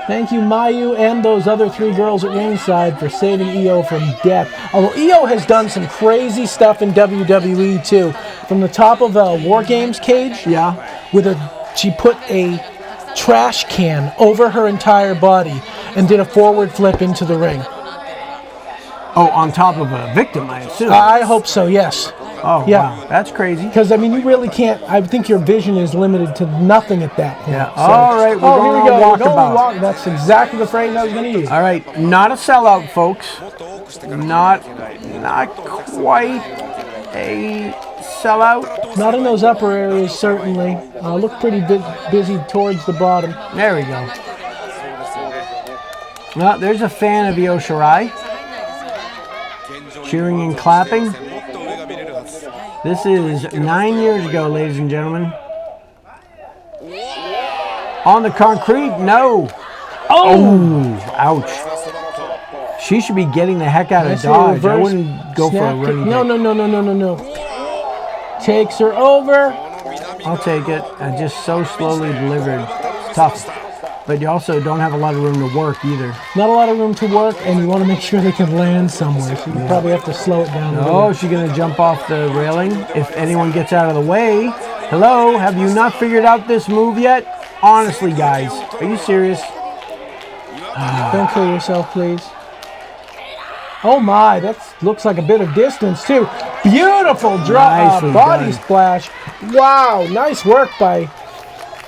Thank you, Mayu, and those other 3 girls at ringside for saving Io from death. Although Io has done some crazy stuff in WWE too. From the top of a War Games cage, she put a trash can over her entire body and did a forward flip into the ring. Oh, on top of a victim, I assume. I hope so, yes. Oh, yeah. Wow, that's crazy. Because, I mean, you really can't, I think your vision is limited to nothing at that point. Yeah. So, All right, we're going here we go. walkabout. That's exactly the phrase I was going to use. All right, not a sellout, folks. Not quite a sellout. Not in those upper areas, certainly. Look pretty busy towards the bottom. There we go. Well, there's a fan of Io Shirai. Cheering and clapping. This is 9 years ago, ladies and gentlemen. On the concrete, no. Oh, ouch. She should be getting the heck out of Dodge. I wouldn't go for a running kick. No. Takes her over. I'll take it. Just so slowly delivered. It's tough. But you also don't have a lot of room to work either. Not a lot of room to work, and you want to make sure they can land somewhere. So you probably have to slow it down a little. Oh, she's going to jump off the railing. If anyone gets out of the way. Hello, have you not figured out this move yet? Honestly, guys, are you serious? Don't kill yourself, please. Oh my, that looks like a bit of distance too. Beautiful drop, body splash. Wow, nice work by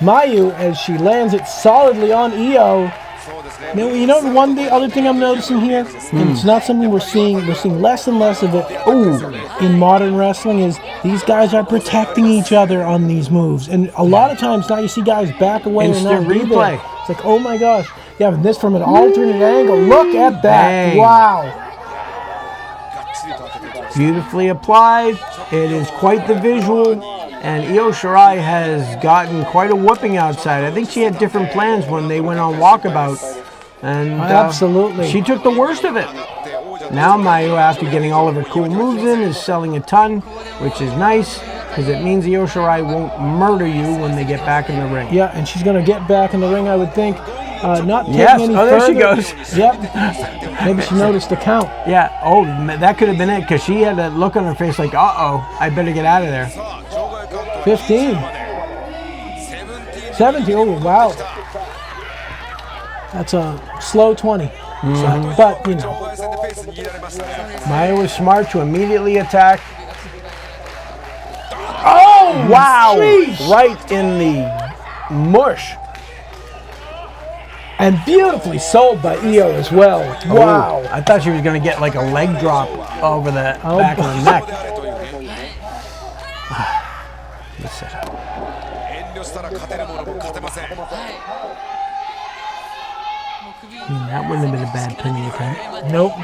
Mayu as she lands it solidly on Io. Now, you know the other thing I'm noticing here, and it's not something we're seeing less and less of it in modern wrestling, is these guys are protecting each other on these moves. And a lot of times now you see guys back away and not replay. It's like, oh my gosh. Yeah, this from an alternate angle. Look at that. Dang. Wow. Beautifully applied. It is quite the visual. And Io Shirai has gotten quite a whooping outside. I think she had different plans when they went on walkabout. And absolutely. She took the worst of it. Now Mayu, after getting all of her cool moves in, is selling a ton, which is nice, because it means Io Shirai won't murder you when they get back in the ring. Yeah, and she's going to get back in the ring, I would think. Not taking Yes, any there further. she goes. Yep. Maybe she noticed the count. Yeah, oh, that could have been it, because she had that look on her face like, uh-oh, I better get out of there. 15. 17. Oh, wow. That's a slow 20. But, you know. Mayu was smart to immediately attack. Oh, Wow! sheesh. Right in the mush. And beautifully sold by Io as well. Wow. Oh, I thought she was going to get like a leg drop over the back of the neck. Listen. That wouldn't have been a bad pinning attempt. Nope.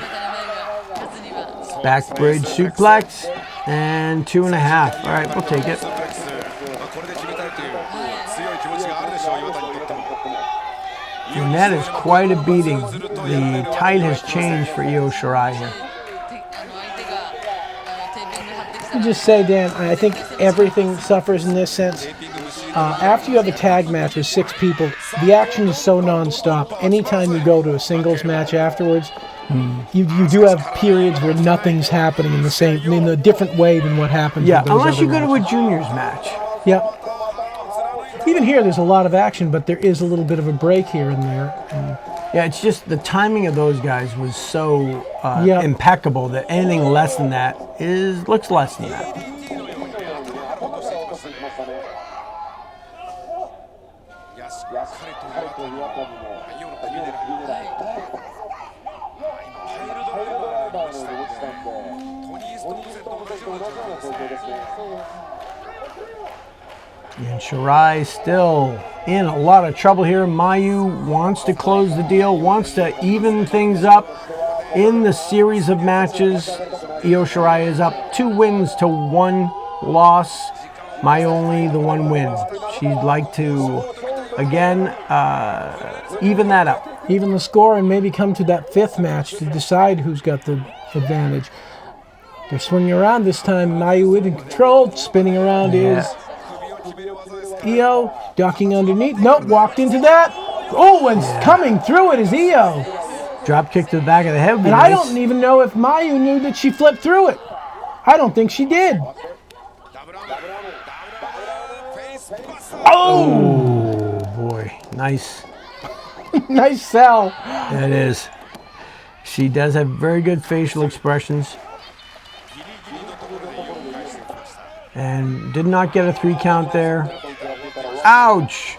Back bridge suplex and 2.5. All right, we'll take it. And that is quite a beating. The tide has changed for Io Shirai here. I'll just say, Dan, I think everything suffers in this sense. After you have a tag match with 6 people, the action is so non-stop. Anytime you go to a singles match afterwards, you do have periods where nothing's happening in a different way than what happens. Yeah, with those unless you other go to matches. a juniors match. Yep. Even here, there's a lot of action, but there is a little bit of a break here and there. And Yeah, it's just the timing of those guys was so Yeah. impeccable that anything less than that looks less than that. And Shirai still in a lot of trouble here. Mayu wants to close the deal, wants to even things up in the series of matches. Io Shirai is up 2 wins to 1 loss. Mayu only the 1 win. She'd like to, again, even that up. even the score and maybe come to that 5th match to decide who's got the advantage. They're swinging around this time. Mayu in control. Spinning around is Io. Ducking underneath. Nope, walked into that. Oh, and coming through it is Io. Drop kick to the back of the head. And I don't even know if Mayu knew that she flipped through it. I don't think she did. Oh, boy. Nice. Nice sell. It is. She does have very good facial expressions. And did not get a 3 count there. Ouch!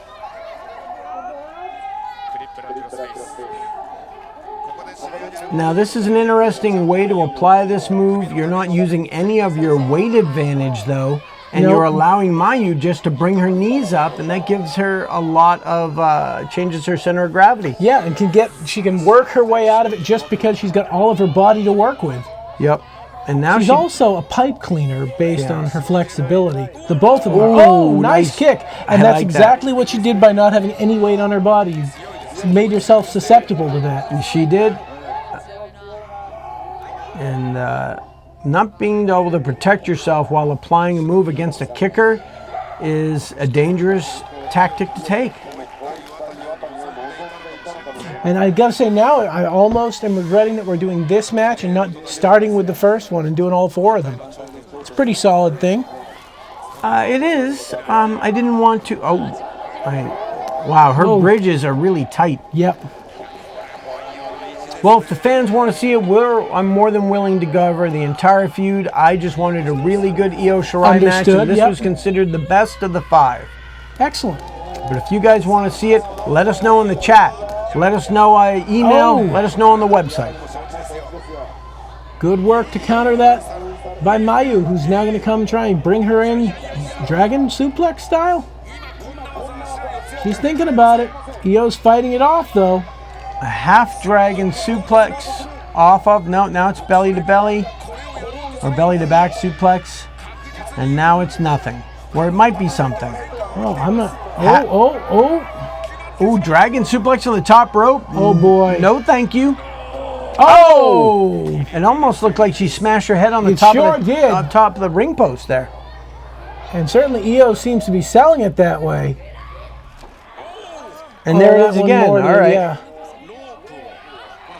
Now this is an interesting way to apply this move. You're not using any of your weight advantage though. And Nope. you're allowing Mayu just to bring her knees up, and that gives her a lot of, changes her center of gravity. Yeah, and she can work her way out of it just because she's got all of her body to work with. Yep. And now She's she also a pipe cleaner based Yeah. on her flexibility. The both of them. Ooh, Oh, nice nice. kick. I And that's like that. exactly what she did by not having any weight on her body. You made yourself susceptible to that. And she did. And not being able to protect yourself while applying a move against a kicker is a dangerous tactic to take. And I gotta say now, I almost am regretting that we're doing this match and not starting with the first one and doing all 4 of them. It's a pretty solid thing. It is. I didn't want to. Wow, her bridges are really tight. Yep. Well, if the fans want to see it, I'm more than willing to cover the entire feud. I just wanted a really good Io Shirai match, Understood, and this yep. was considered the best of the 5. Excellent. But if you guys want to see it, let us know in the chat. Let us know by email. Oh. Let us know on the website. Good work to counter that by Mayu, who's now going to come try and bring her in dragon suplex style. She's thinking about it. Io's fighting it off, though. A half dragon suplex off of. No, now it's belly to belly. Or belly to back suplex. And now it's nothing. Or it might be something. Oh, I'm not. Oh. Ooh, dragon suplex on the top rope. Oh, boy. No, thank you. Oh! It almost looked like she smashed her head on the top sure of the did. on top of the ring post there. And certainly Io seems to be selling it that way. And there it is that one again. All more right. Yeah.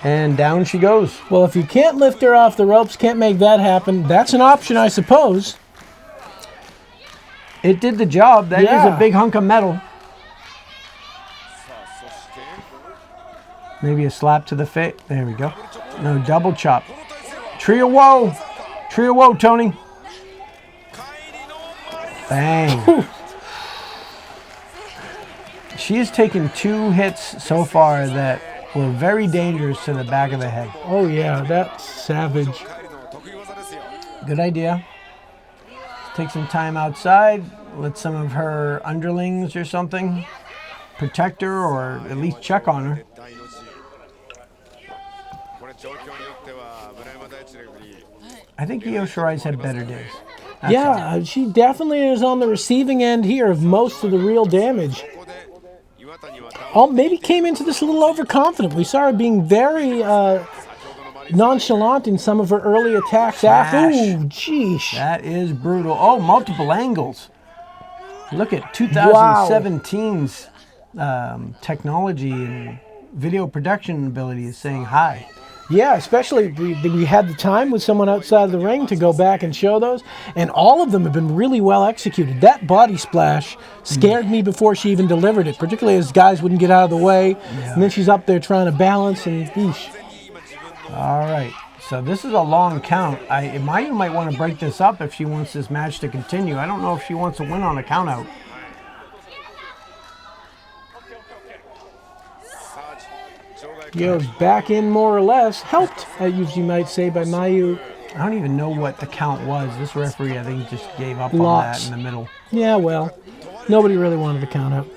And down she goes. Well, if you can't lift her off the ropes, can't make that happen, that's an option, I suppose. It did the job. That is Yeah. a big hunk of metal. Maybe a slap to the face. There we go. No, double chop. Tree of woe. Tree of woe, Tony. Bang. She has taken 2 hits so far that were very dangerous to the back of the head. Oh, yeah, that's savage. Good idea. Take some time outside. Let some of her underlings or something protect her or at least check on her. I think Io Shirai's had better days. That's all. Yeah, she definitely is on the receiving end here of most of the real damage. Oh, maybe came into this a little overconfident. We saw her being very nonchalant in some of her early attacks. After, ooh, jeesh. That is brutal. Oh, multiple angles. Look at 2017's technology and video production ability is saying hi. Yeah, especially we had the time with someone outside of the ring to go back and show those, and all of them have been really well executed. That body splash scared me before she even delivered it, particularly as guys wouldn't get out of the way, and then she's up there trying to balance, and eesh. All right, so this is a long count. Mayu might want to break this up if she wants this match to continue. I don't know if she wants to win on a count out. Io's back in more or less, helped, as you might say, by Mayu. I don't even know what the count was. This referee, I think, just gave up Lots. on that in the middle. Yeah, well, nobody really wanted to count out.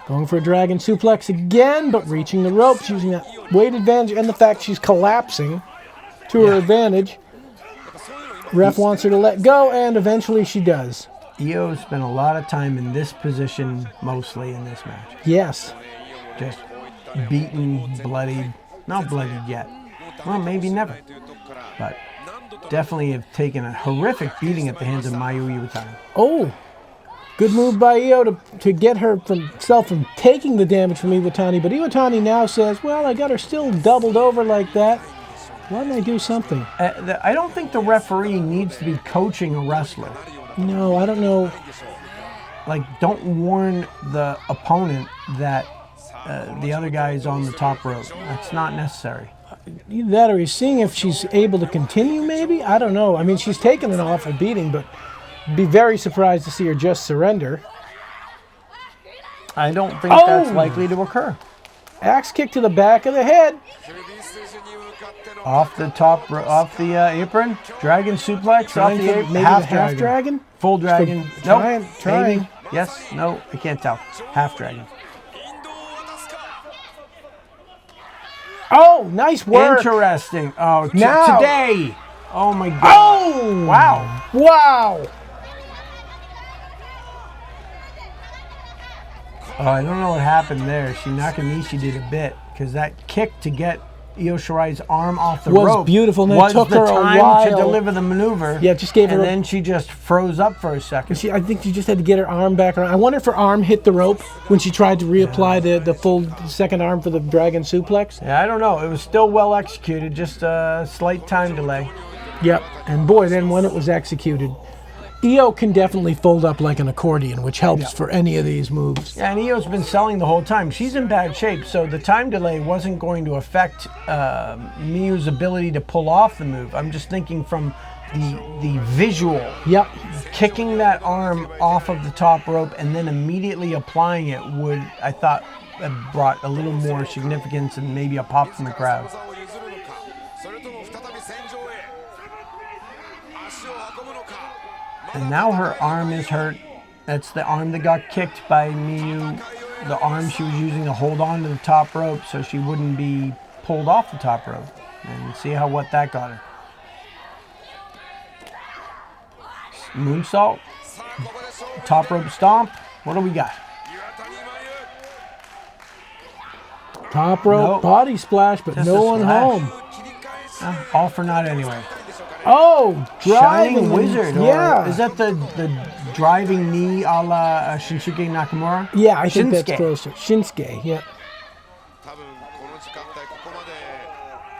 Going for a dragon suplex again, but reaching the ropes, using that weight advantage and the fact she's collapsing to her advantage. Ref wants her to let go, and eventually she does. Io spent a lot of time in this position, mostly in this match. Yes. Just beaten, bloodied. Not bloodied yet. Well, maybe never. But definitely have taken a horrific beating at the hands of Mayu Iwatani. Oh, good move by Io to get her from taking the damage from Iwatani. But Iwatani now says, well, I got her still doubled over like that. Why don't I do something? I don't think the referee needs to be coaching a wrestler. No, I don't know. Like, don't warn the opponent that the other guy is on the top rope. That's not necessary. Either that or he's seeing if she's able to continue, maybe? I don't know. I mean, she's taken an awful beating, but be very surprised to see her just surrender. I don't think that's likely to occur. Axe kick to the back of the head. Off the top, off the apron. Dragon suplex off the apron. Maybe half dragon? Full dragon. Trying. Maybe. Yes. No. I can't tell. Half dragon. Oh, nice work. Interesting. Oh, now. Today. Oh my God. Oh! Wow. Wow. Oh, I don't know what happened there. She Nakanishi did a bit because that kick to get Io Shirai's arm off the was rope beautiful. And was it took the her a time while to deliver the maneuver. Yeah, just gave her. And then she just froze up for a second. I think she just had to get her arm back around. I wonder if her arm hit the rope when she tried to reapply the full second arm for the dragon suplex. Yeah, I don't know. It was still well executed, just a slight time delay. Yep. And boy, then when it was executed, Io can definitely fold up like an accordion, which helps for any of these moves. Yeah, and Io's been selling the whole time. She's in bad shape, so the time delay wasn't going to affect Miyu's ability to pull off the move. I'm just thinking from the visual. Yep. Kicking that arm off of the top rope and then immediately applying it would, I thought, have brought a little more significance and maybe a pop from the crowd. And now her arm is hurt. That's the arm that got kicked by Miyu. The arm she was using to hold on to the top rope so she wouldn't be pulled off the top rope. And see what that got her. Moonsault. Top rope stomp. What do we got? Top rope Nope. body splash, but Just no a one splash. home. All for naught anyway. Oh, Shining driving Wizard. Yeah. Or is that the driving knee a la Shinsuke Nakamura? Yeah, I think that's Shinsuke. closer. Shinsuke, yeah. 多分この時間帯ここまで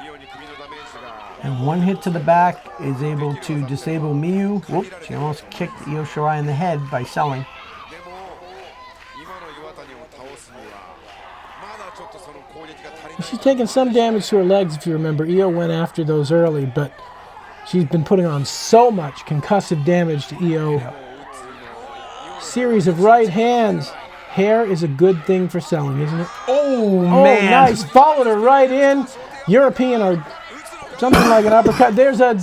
イオに首のダメージが And one hit to the back is able to disable Mayu. Whoop, she almost kicked Io Shirai in the head by selling. でも今の岩谷を倒すにはまだちょっとその攻撃が足りない She's taken some damage to her legs, if you remember. Io went after those early, but she's been putting on so much concussive damage to Io. Series of right hands. Hair is a good thing for selling, isn't it? Oh, Oh, man. nice. Followed her right in. European or something like an uppercut. There's a...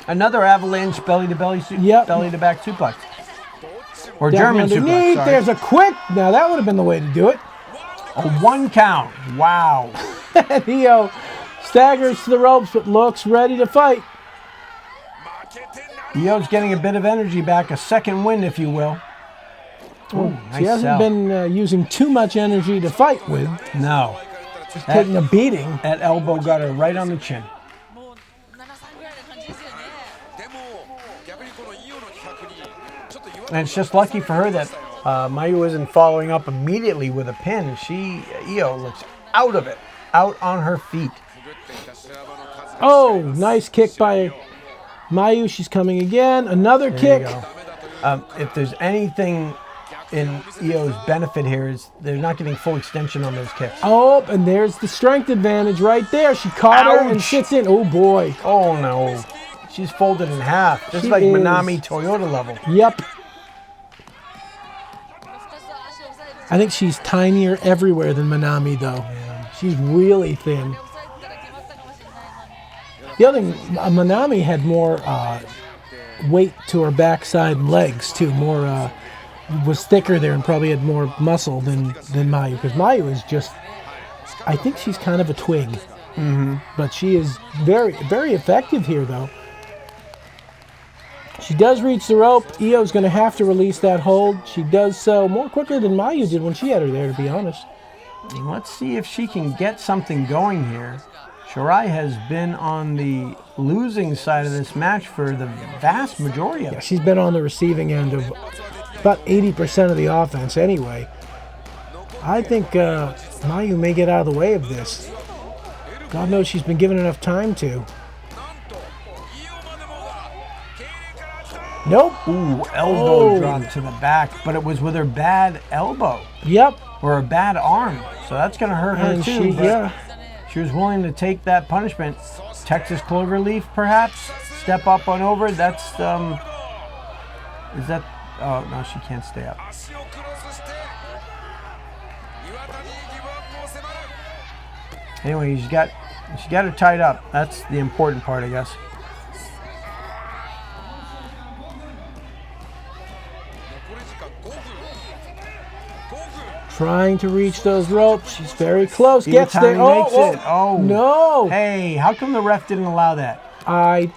Another avalanche belly to belly, Yep. belly to back suplex. Or down German suplex. underneath. Sorry. There's a quick... Now, that would have been the way to do it. A 1 count. Wow. And Io staggers to the ropes, but looks ready to fight. Io's getting a bit of energy back, a second win, if you will. Oh, nice She hasn't sell. been using too much energy to fight with. No. She's taking a beating. That elbow got her right on the chin. もう7-3ぐらいな感じですよね。でも逆にこのイオの気迫にちょっと岩 And it's just lucky for her that Mayu isn't following up immediately with a pin. Io looks out of it, out on her feet. くぐってきた修羅場の数が Oh, nice kick by Mayu. She's coming again. Another There kick. you go. If there's anything in Io's benefit here is they're not getting full extension on those kicks. Oh, and there's the strength advantage right there. She caught her and Ouch. sits in. Oh, boy. Oh no. She's folded in half. Just She like is. Manami Toyota level. Yep. I think she's tinier everywhere than Manami, though. She's really thin. The other thing, Manami had more weight to her backside and legs, too. More, was thicker there and probably had more muscle than Mayu. Because Mayu is just, I think she's kind of a twig. Mm-hmm. But she is very, very effective here, though. She does reach the rope. Io's going to have to release that hold. She does so more quickly than Mayu did when she had her there, to be honest. Let's see if she can get something going here. Shirai has been on the losing side of this match for the vast majority of Yeah, it. she's been on the receiving end of about 80% of the offense anyway. I think Mayu may get out of the way of this. God knows she's been given enough time to. Nope. Ooh, elbow Oh. drop to the back, but it was with her bad elbow Yep. or her bad arm. So that's going to hurt her And too. she, but yeah. she was willing to take that punishment. Texas Cloverleaf, perhaps? Step up on over. That's, is that, oh, no, she can't stay up. 足をクロスして岩谷にギブアップを迫る Anyway, she got her tied up. That's the important part, I guess. Trying to reach those ropes. She's very close. Gets there. Iwatani makes Oh, it. Oh. No. Hey, how come the ref didn't allow that? I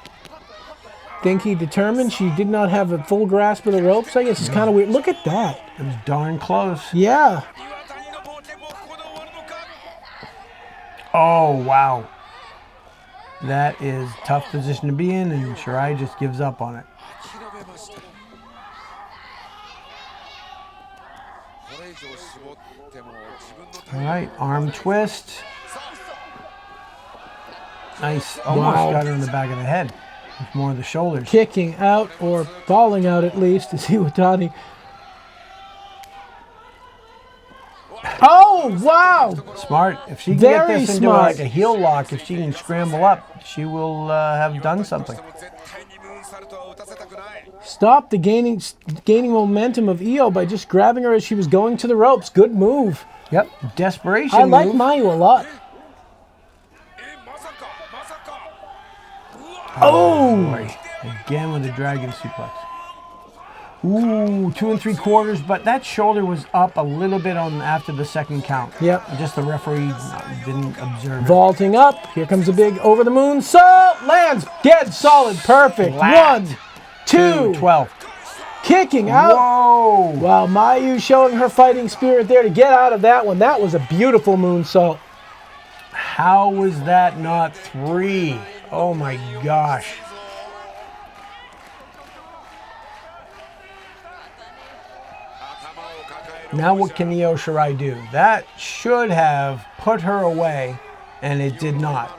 think he determined she did not have a full grasp of the ropes. I guess it's kind of weird. Look at that. It was darn close. Yeah. 岩谷の冒険もここで終わるのか Oh, wow. That is a tough position to be in, and Shirai just gives up on it. 諦めましたこれ以上絞っても自分の All right, arm twist. Nice. Almost Wow. got her in the back of the head. With more of the shoulders. Kicking out or falling out at least is Iwatani. Oh, wow. Smart. If she can Very get this into smart. like a heel lock, if she can scramble up, she will have done something. 絶対にムーンサルトは打たせたくない Stopped the gaining momentum of Io by just grabbing her as she was going to the ropes. Good move. Yep. Desperation I like move. Mayu a lot. まさかまさか Oh. Boy. Again with a dragon suplex. Ooh, 2 3/4, but that shoulder was up a little bit on after the second count. Yep. Just the referee didn't observe it. Vaulting up. Here comes a big over the moon. Salt lands. Dead solid. Perfect. Flat. 1, 2. 12. Kicking out. Whoa! Wow, Mayu showing her fighting spirit there to get out of that one. That was a beautiful moonsault. How was that not 3? Oh my gosh. Now what can Io Shirai do? That should have put her away, and it did not.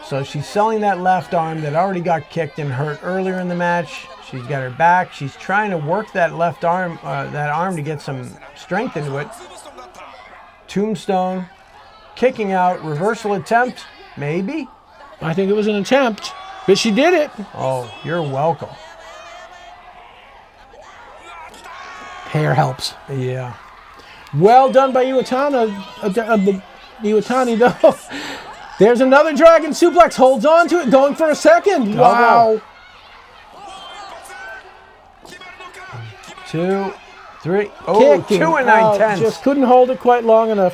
So she's selling that left arm that already got kicked and hurt earlier in the match. She's got her back. She's trying to work that left arm, to get some strength into it. Tombstone, kicking out, reversal attempt, maybe? I think it was an attempt, but she did it. Oh, you're welcome. Hair helps. Yeah. Well done by Iwatani. Iwatani, though. There's another dragon suplex. Holds on to it. Going for a second. Wow. 2, 3. Oh, Kicking 2 and out. 9/10. Just couldn't hold it quite long enough.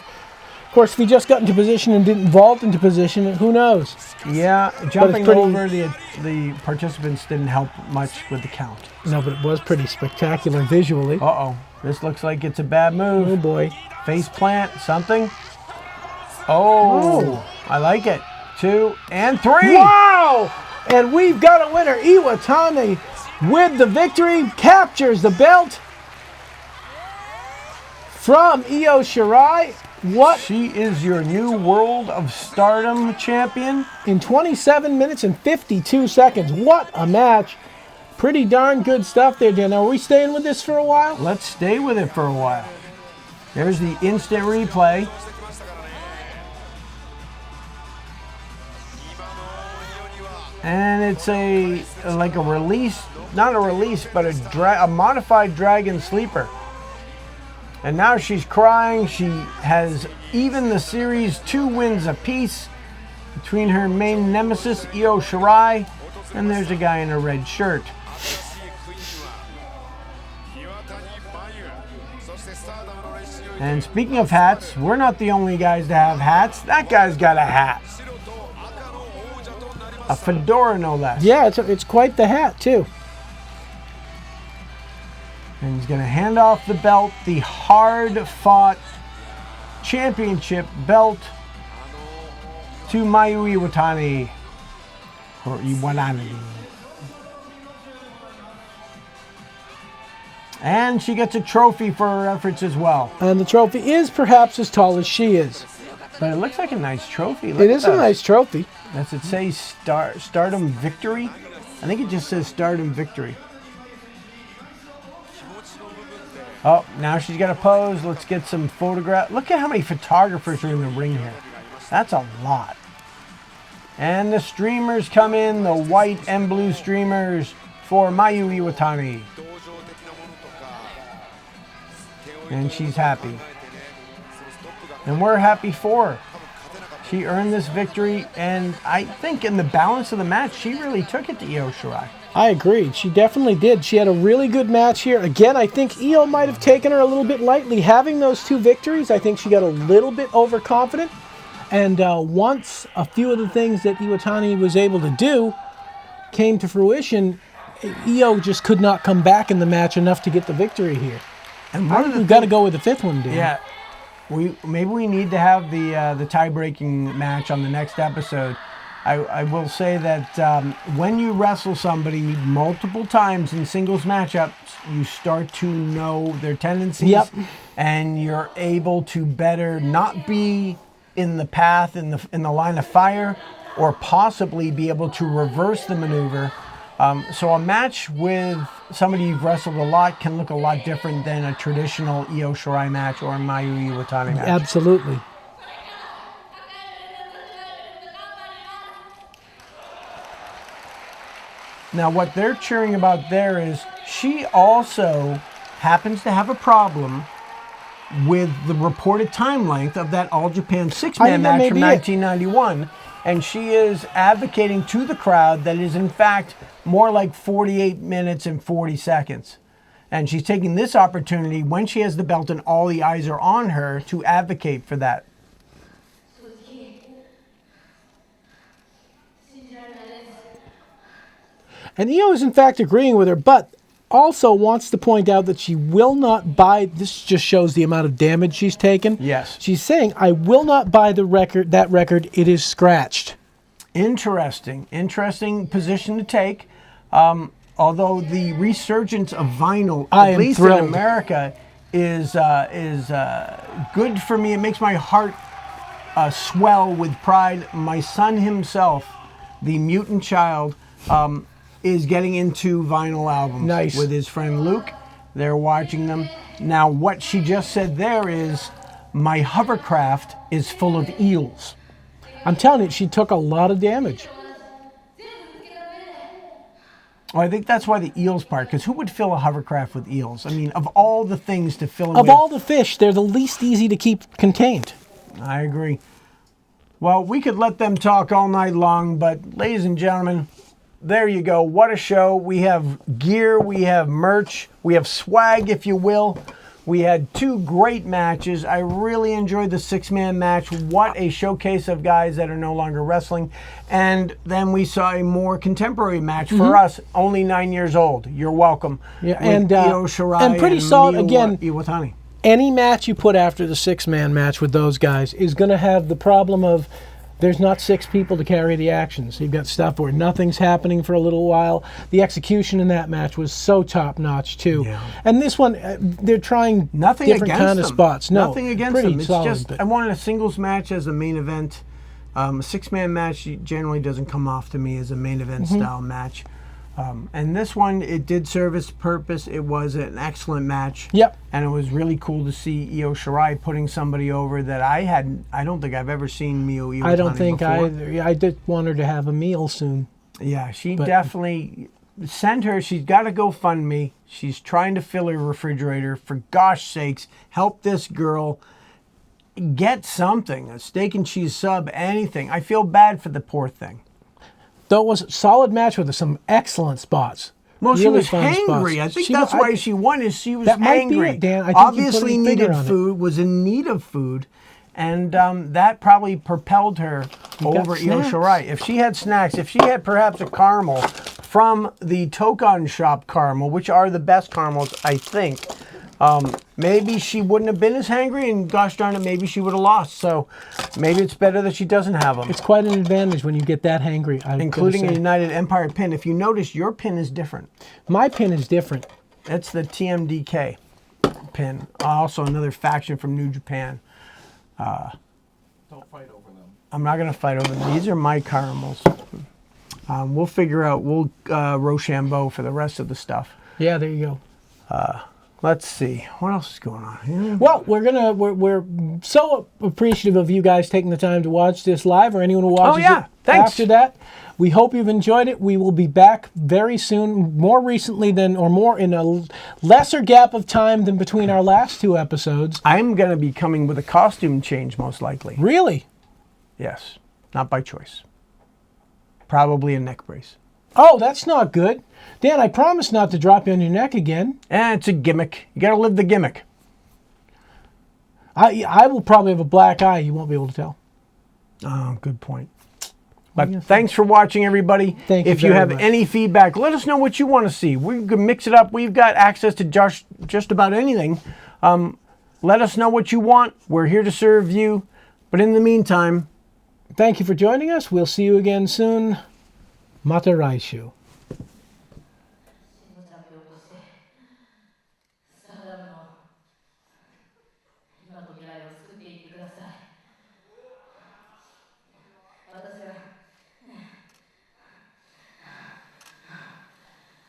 Of course, if he just got into position and didn't vault into position, who knows? Yeah, jumping over the participants didn't help much with the count. No, but it was pretty spectacular visually. Uh-oh. This looks like it's a bad move. Oh, boy. Face plant, something. Oh, I like it. 2 and 3. Wow! And we've got a winner. Iwatani with the victory, captures the belt from Io Shirai. What? She is your new World of Stardom champion. In 27 minutes and 52 seconds. What a match. Pretty darn good stuff there, Dan. Are we staying with this for a while? Let's stay with it for a while. There's the instant replay. And it's like a release, not a release, but a modified dragon sleeper. And now she's crying. She has even the series 2 wins apiece between her main nemesis, Io Shirai, and there's a guy in a red shirt. And speaking of hats, we're not the only guys to have hats. That guy's got a hat. A fedora, no less. Yeah, it's quite the hat, too. And he's going to hand off the belt, the hard-fought championship belt, to Mayu Iwatani. Or Iwatani. And she gets a trophy for her efforts as well. And the trophy is perhaps as tall as she is. But it looks like a nice trophy. It is a nice trophy. Does it say Stardom Victory? I think it just says Stardom Victory. Oh, now she's got to pose. Let's get some photographs. Look at how many photographers are in the ring here. That's a lot. And the streamers come in, the white and blue streamers for Mayu Iwatani. And she's happy. And we're happy for her. She earned this victory, and I think in the balance of the match, she really took it to Io Shirai. I agree. She definitely did. She had a really good match here. Again, I think Io might have taken her a little bit lightly. Having those 2 victories, I think she got a little bit overconfident. And once a few of the things that Iwatani was able to do came to fruition, Io just could not come back in the match enough to get the victory here. And we've got to go with the 5th one, Dan. Yeah. Maybe we need to have the tie-breaking match on the next episode. I will say that when you wrestle somebody multiple times in singles matchups, you start to know their tendencies. Yep. And you're able to better not be in the path, in the line of fire, or possibly be able to reverse the maneuver. So a match with somebody you've wrestled a lot can look a lot different than a traditional Io Shirai match or a Mayu Iwatani match. Absolutely. Now what they're cheering about there is she also happens to have a problem with the reported time length of that All Japan 6-man match from 1991. And she is advocating to the crowd that it is in fact more like 48 minutes and 40 seconds. And she's taking this opportunity when she has the belt and all the eyes are on her to advocate for that. And Io is in fact agreeing with her, but also wants to point out that she will not buy. This just shows the amount of damage she's taken. Yes. She's saying, "I will not buy the record. That record, it is scratched." Interesting position to take. Although the resurgence of vinyl, at least thrilled. in America, is good for me. It makes my heart swell with pride. My son himself, the mutant child, is getting into vinyl albums Nice. with his friend Luke. They're watching them. Now, what she just said there is, my hovercraft is full of eels. I'm telling you, she took a lot of damage. Well, I think that's why the eels part, because who would fill a hovercraft with eels? I mean, of all the things to fill it Of with. all the fish, they're the least easy to keep contained. I agree. Well, we could let them talk all night long, but ladies and gentlemen, there you go. What a show. We have gear, we have merch, we have swag, if you will. We had two great matches. I really enjoyed the six-man match. What a showcase of guys that are no longer wrestling. And then we saw a more contemporary match for us, only 9 years old. You're welcome. Yeah, with Io Shirai and pretty solid again. Iwatani. Any match you put after the six-man match with those guys is going to have the problem of there's not six people to carry the action. So you've got stuff where nothing's happening for a little while. The execution in that match was so top-notch, too. Yeah. And this one, they're trying Nothing different against kind of them. spots. No, Nothing against pretty them. It's solid, just, but- I wanted a singles match as a main event. A six-man match generally doesn't come off to me as a main event style match. And this one, it did serve its purpose. It was an excellent match. Yep. And it was really cool to see Io Shirai putting somebody over that I don't think I've ever seen Miyu Iwatani I don't think before. either. Yeah, I did want her to have a meal soon. Yeah, she But- definitely sent her. She's got to go fund me. She's trying to fill her refrigerator. For gosh sakes, help this girl get something. A steak and cheese sub, anything. I feel bad for the poor thing. Though it was a solid match with some excellent spots. Well, she Really was fun hangry. spots. I think She that's wa- why she won. Is she was That might be angry. it, Dan. I think you put Obviously a finger needed on it. food. Was in need of food, and that probably propelled her got over Io snacks. Shirai. If she had snacks, if she had perhaps a caramel from the Toukon shop caramel, which are the best caramels, I think. Maybe she wouldn't have been as hangry, and gosh darn it, maybe she would have lost. So maybe it's better that she doesn't have them. It's quite an advantage when you get that hangry. Including a United Empire pin. If you notice, your pin is different. My pin is different. It's the TMDK pin. Also another faction from New Japan. Don't fight over them. I'm not going to fight over them. These are my caramels. We'll figure out. We'll Rochambeau for the rest of the stuff. Yeah, there you go. Let's see. What else is going on here? Well, we're so appreciative of you guys taking the time to watch this live, or anyone who watches it thanks. after that. We hope you've enjoyed it. We will be back very soon, more recently than, or more in a lesser gap of time than between our last two episodes. I'm going to be coming with a costume change, most likely. Really? Yes. Not by choice. Probably a neck brace. Oh, that's not good. Dan, I promise not to drop you on your neck again. It's a gimmick. You got to live the gimmick. I will probably have a black eye. You won't be able to tell. Oh, good point. But thanks for watching, everybody. Thank you if you very have much. any feedback, let us know what you want to see. We can mix it up. We've got access to just about anything. Let us know what you want. We're here to serve you. But in the meantime, thank you for joining us. We'll see you again soon. Mata raishu.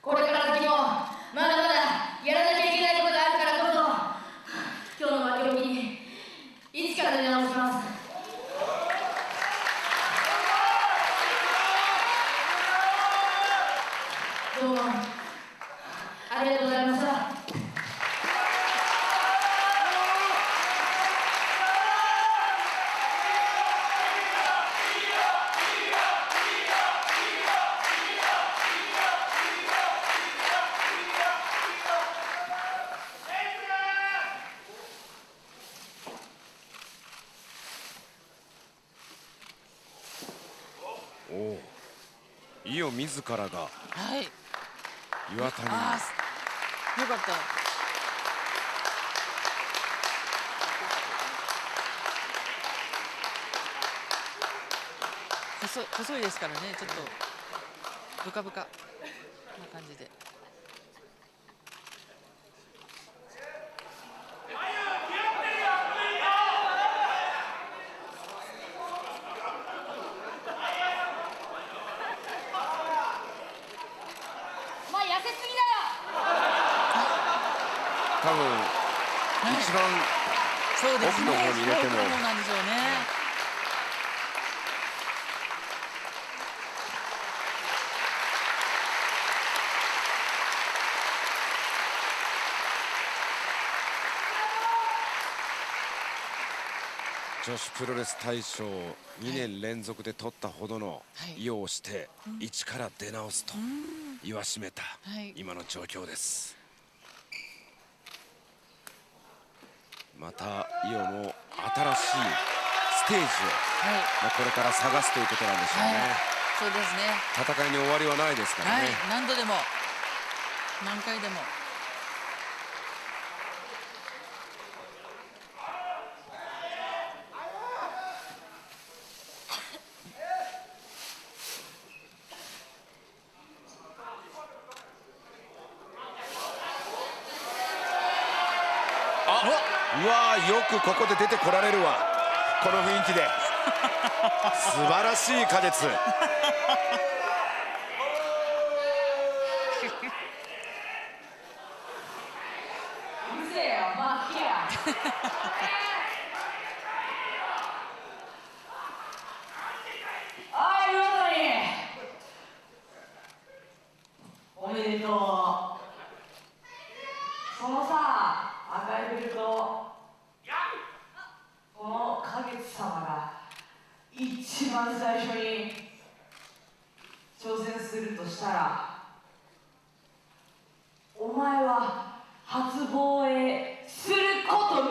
これから先もまだまだやらなきゃいけないことがあるからこそ今日の負けを機に一から出直します。どうもありがとうございました。イオ自らがはい。岩谷にあよかった。細いですからね、ちょっとブカブカな感じで。まあ痩せすぎだよ。多分一番そうですね。奥の方に入れてもそうなんでしょうね。女子プロレス大賞2年連続で取ったほどの意をして一から出直すと言わしめた今の状況です。またイオも新しいステージをこれから探すということなんでしょうね。そうですね。戦いに終わりはないですからね。何度でも何回でも。うわー、よくここで出てこられるわ、この雰囲気で素晴らしい果実。うるせえよ、まあ聞けや。はい、岩谷。おめでとう。そのさ、赤いベルト、この花月様が一番最初に挑戦するとしたら、お前は初防衛すること